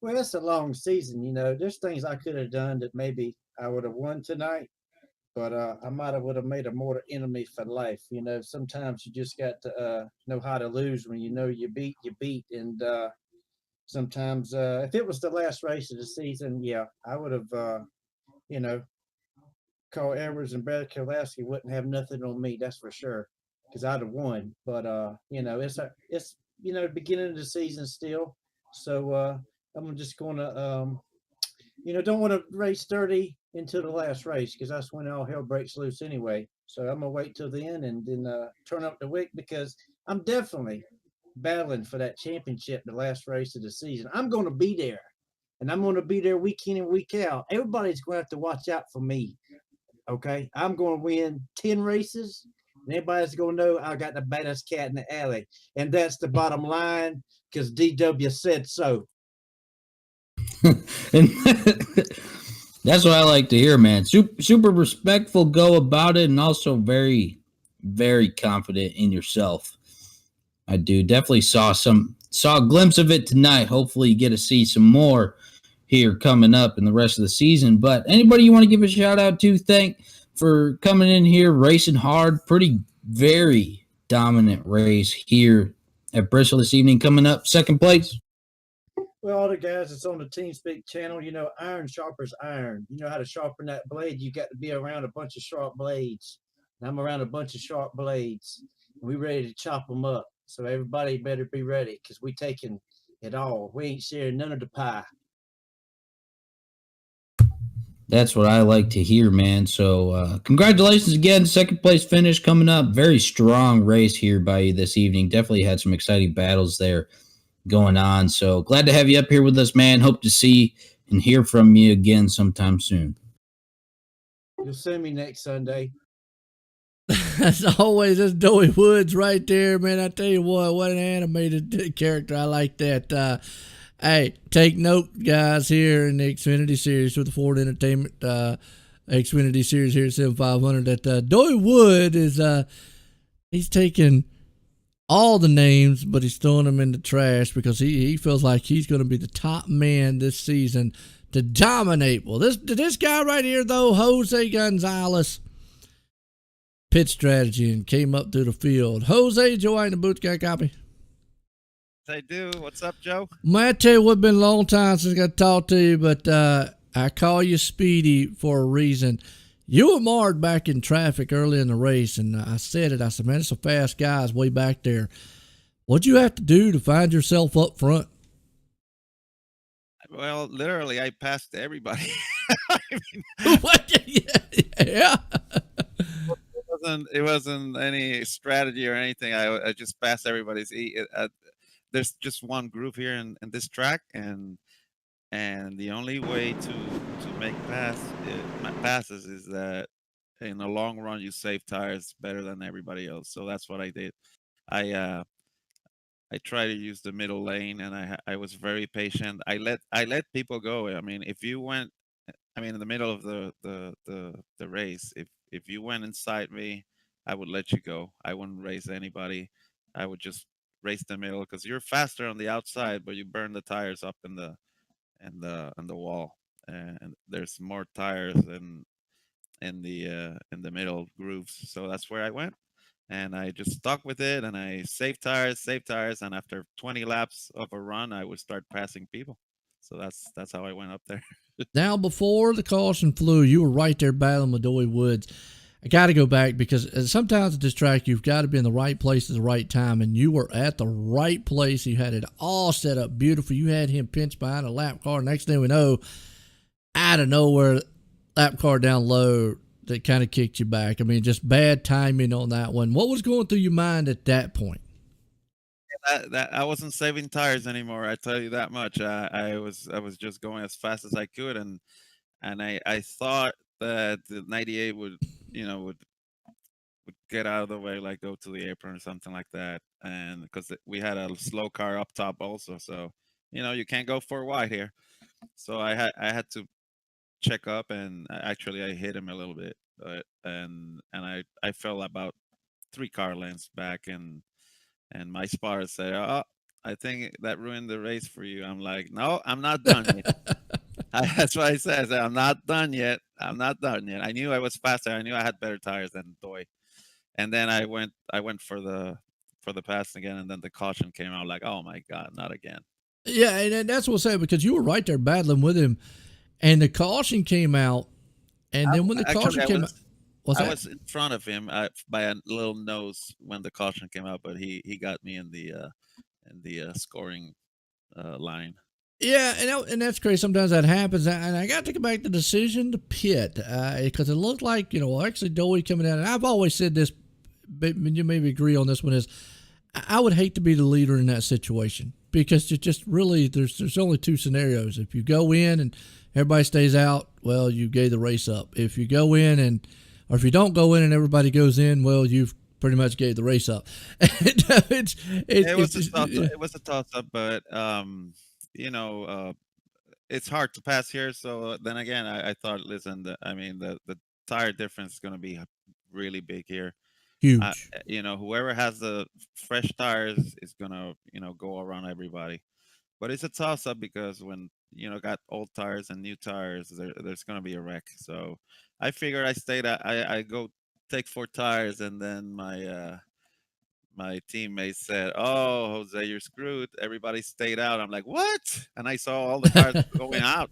[SPEAKER 6] Well, it's a long season, you know. There's things I could have done that maybe I would have won tonight, but I might have would have made a mortal enemy for life. You know, sometimes you just got to know how to lose when you know you beat, and sometimes if it was the last race of the season, yeah, I would have, you know, Carl Edwards and Brad Keselowski wouldn't have nothing on me, that's for sure, because I'd have won. But you know, it's you know beginning of the season still, so I'm just gonna you know don't want to race 30 into the last race because that's when all hell breaks loose anyway. So I'm gonna wait till the end and then turn up the wick because I'm definitely battling for that championship, the last race of the season. I'm gonna be there. And I'm going to be there week in and week out. Everybody's going to have to watch out for me. Okay, I'm going to win 10 races, and everybody's going to know I got the baddest cat in the alley, and that's the bottom line because DW said so.
[SPEAKER 3] And that's what I like to hear, man. Super respectful go about it, and also very, very confident in yourself. I do definitely saw a glimpse of it tonight. Hopefully, you get to see some more here coming up in the rest of the season. But anybody you want to give a shout out to, thank for coming in here, racing hard, pretty very dominant race here at Bristol this evening. Coming up, second place.
[SPEAKER 6] Well, all the guys that's on the TeamSpeak channel, you know, iron sharpers iron. You know how to sharpen that blade. You got to be around a bunch of sharp blades. And I'm around a bunch of sharp blades. And we ready to chop them up. So everybody better be ready because we taking it all. We ain't sharing none of the pie.
[SPEAKER 3] That's what I like to hear, man. So, congratulations again. Second place finish coming up. Very strong race here by you this evening. Definitely had some exciting battles there going on. So, glad to have you up here with us, man. Hope to see and hear from you again sometime soon.
[SPEAKER 6] You'll see me next Sunday.
[SPEAKER 2] As always, that's Joey Woods right there, man. I tell you what an animated character. I like that. Hey, take note, guys, here in the Xfinity Series for the Ford Entertainment Xfinity Series here at Sim500 that Joey Wood is he's taking all the names, but he's throwing them in the trash because he feels like he's going to be the top man this season to dominate. Well, this guy right here, though, Jose Gonzalez, pit strategy and came up through the field. Jose, Joe in the booth, got a copy?
[SPEAKER 7] I do. What's up, Joe?
[SPEAKER 2] Man, I tell you what, been a long time since I got to talk to you, but I call you Speedy for a reason. You were marred back in traffic early in the race, and I said it. I said, man, it's a fast guys way back there. What'd you have to do to find yourself up front?
[SPEAKER 7] Well, literally, I passed everybody. I mean,
[SPEAKER 2] Yeah.
[SPEAKER 7] it wasn't any strategy or anything. I just passed everybody's. There's just one group here in this track, and the only way to make passes is that in the long run you save tires better than everybody else. So that's what I did. I try to use the middle lane, and I was very patient. I let people go. I mean, if you went, I mean, in the middle of the race, if you went inside me, I would let you go. I wouldn't race anybody. I would just race the middle because you're faster on the outside, but you burn the tires up in the wall. and there's more tires in the middle grooves. So that's where I went, and I just stuck with it, and I saved tires, and after 20 laps of a run, I would start passing people. So that's how I went up there.
[SPEAKER 2] Now, before the caution flew, you were right there battling with Doy Woods. I got to go back because sometimes at this track, you've got to be in the right place at the right time, and you were at the right place. You had it all set up beautiful. You had him pinched behind a lap car. Next thing we know, out of nowhere, lap car down low that kind of kicked you back. I mean, just bad timing on that one. What was going through your mind at that point?
[SPEAKER 7] That I wasn't saving tires anymore. I tell you that much. I was just going as fast as I could, and I thought that the 98 would would get out of the way, like go to the apron or something like that, and because we had a slow car up top also, so you can't go for wide here. So I had to check up, and actually I hit him a little bit, but and I fell about 3 car lengths back, and my spotter said, "Oh, I think that ruined the race for you." I'm like, "No, I'm not done yet." That's what I said. I said, "I'm not done yet. I'm not done yet." I knew I was faster. I knew I had better tires than Doy. And then I went for the pass again, and then the caution came out. Like, oh my god, not again.
[SPEAKER 2] Yeah, and that's what I'm saying, because you were right there battling with him, and the caution came out, and then when the caution came out,
[SPEAKER 7] I was in front of him by a little nose when the caution came out, but he got me in the scoring line.
[SPEAKER 2] Yeah, and that's crazy. Sometimes that happens, and I got to take back the decision to pit because it looked like actually Doey coming out. And I've always said this, but you maybe agree on this one, is I would hate to be the leader in that situation, because you just really there's only 2 scenarios. If you go in and everybody stays out, well, you gave the race up. If you go in or if you don't go in and everybody goes in, well, you've pretty much gave the race up.
[SPEAKER 7] It was a toss up, but it's hard to pass here. So then again, I thought, listen, the tire difference is going to be really big here.
[SPEAKER 2] Huge.
[SPEAKER 7] Whoever has the fresh tires is going to, go around everybody. But it's a toss up because when, got old tires and new tires, there's going to be a wreck. So I figured I go take 4 tires, and then my teammates said, "Oh, Jose, you're screwed. Everybody stayed out." I'm like, "What?" And I saw all the cars going out.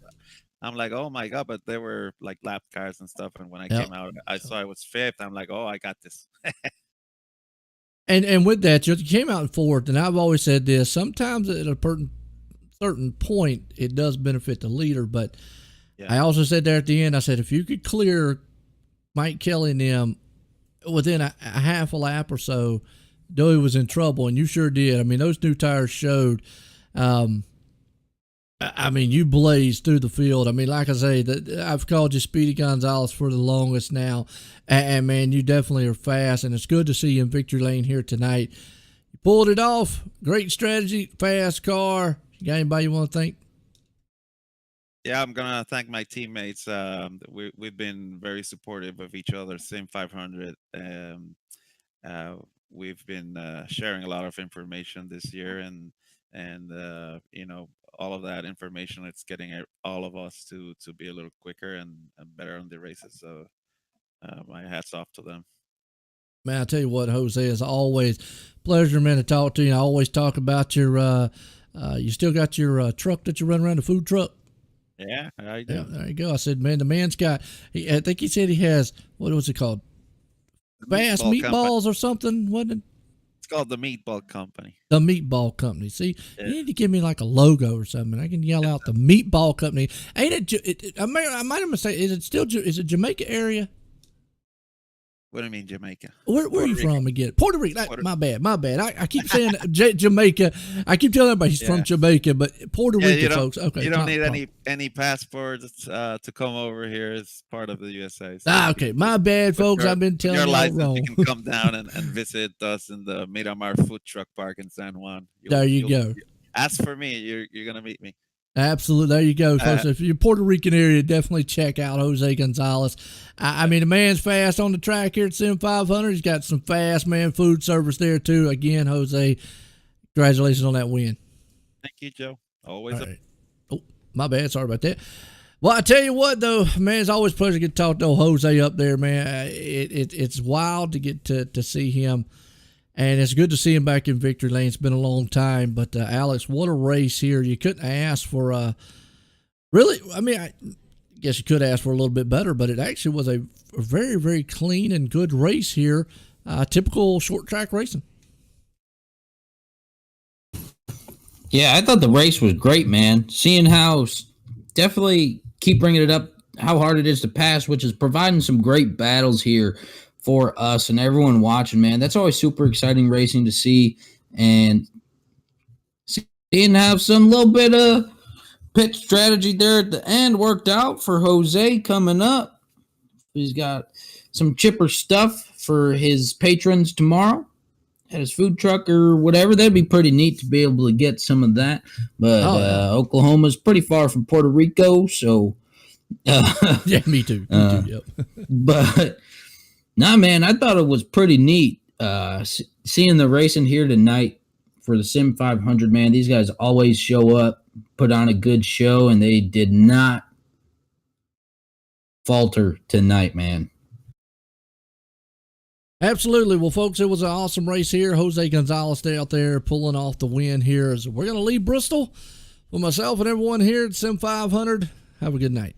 [SPEAKER 7] I'm like, "Oh my god!" But they were like lap cars and stuff. And when I came out, I saw I was 5th. I'm like, "Oh, I got this."
[SPEAKER 2] And with that, you came out in 4th, and I've always said this: sometimes at a certain point, it does benefit the leader. But I also said there at the end, I said, if you could clear Mike Kelly and them within a half a lap or so, Doey was in trouble, and you sure did. I mean, those new tires showed. You blazed through the field. I mean, like I say, I've called you Speedy Gonzalez for the longest now, and man, you definitely are fast, and it's good to see you in victory lane here tonight. You pulled it off. Great strategy, fast car. You got anybody you want to thank?
[SPEAKER 7] Yeah, I'm gonna thank my teammates. We've been very supportive of each other. Sim500. We've been sharing a lot of information this year, and all of that information, it's getting all of us to be a little quicker and better on the races. So my hats off to them.
[SPEAKER 2] Man, I tell you what, Jose, it's always pleasure, man, to talk to you. I always talk about your you still got your truck that you run around, the food truck.
[SPEAKER 7] Yeah, I do.
[SPEAKER 2] Yeah, there you go. I said, man, the man's got, I think he said he has, what was it called? Fast Meatballs or something, wasn't it?
[SPEAKER 7] It's called the Meatball Company.
[SPEAKER 2] The Meatball Company. See, you need to give me like a logo or something. I can yell out the Meatball Company. Ain't it? I might have mistake. Is it Jamaica area?
[SPEAKER 7] What do you mean, Jamaica?
[SPEAKER 2] Where are you from again? Puerto Rico. My bad. I keep saying Jamaica. I keep telling everybody he's from Jamaica, but Puerto Rico, folks. Okay.
[SPEAKER 7] You don't need any passports to come over here as part of the USA. So
[SPEAKER 2] okay. My bad, folks. I've been telling you all wrong.
[SPEAKER 7] You can come down and visit us in the Miramar Food Truck Park in San Juan.
[SPEAKER 2] There you go.
[SPEAKER 7] Ask for me. You're gonna meet me.
[SPEAKER 2] Absolutely. There you go, folks. If you're Puerto Rican area, definitely check out Jose Gonzalez. I mean, the man's fast on the track here at Sim500. He's got some fast, man, food service there, too. Again, Jose, congratulations on that win.
[SPEAKER 7] Thank you, Joe. Always.
[SPEAKER 2] Right. Oh, my bad. Sorry about that. Well, I tell you what, though, man, it's always a pleasure to get to talk to old Jose up there, man. It's wild to get to see him, and it's good to see him back in victory lane. It's been a long time, but Alex, what a race here! You couldn't ask for really. I mean, I guess you could ask for a little bit better, but it actually was a very, very clean and good race here. Typical short track racing.
[SPEAKER 3] Yeah, I thought the race was great, man. Seeing how definitely keep bringing it up, how hard it is to pass, which is providing some great battles here for us and everyone watching, man. That's always super exciting racing to see, and seeing how some little bit of pit strategy there at the end worked out for Jose coming up. He's got some chipper stuff for his patrons tomorrow at his food truck or whatever. That'd be pretty neat to be able to get some of that. But Oklahoma's pretty far from Puerto Rico, so
[SPEAKER 2] yeah, me too. Yep.
[SPEAKER 3] But nah, man, I thought it was pretty neat seeing the racing here tonight for the Sim500. Man, these guys always show up, put on a good show, and they did not falter tonight, man.
[SPEAKER 2] Absolutely. Well, folks, it was an awesome race here. Jose Gonzalez out there pulling off the win here. As we're going to leave Bristol with myself and everyone here at Sim500. Have a good night.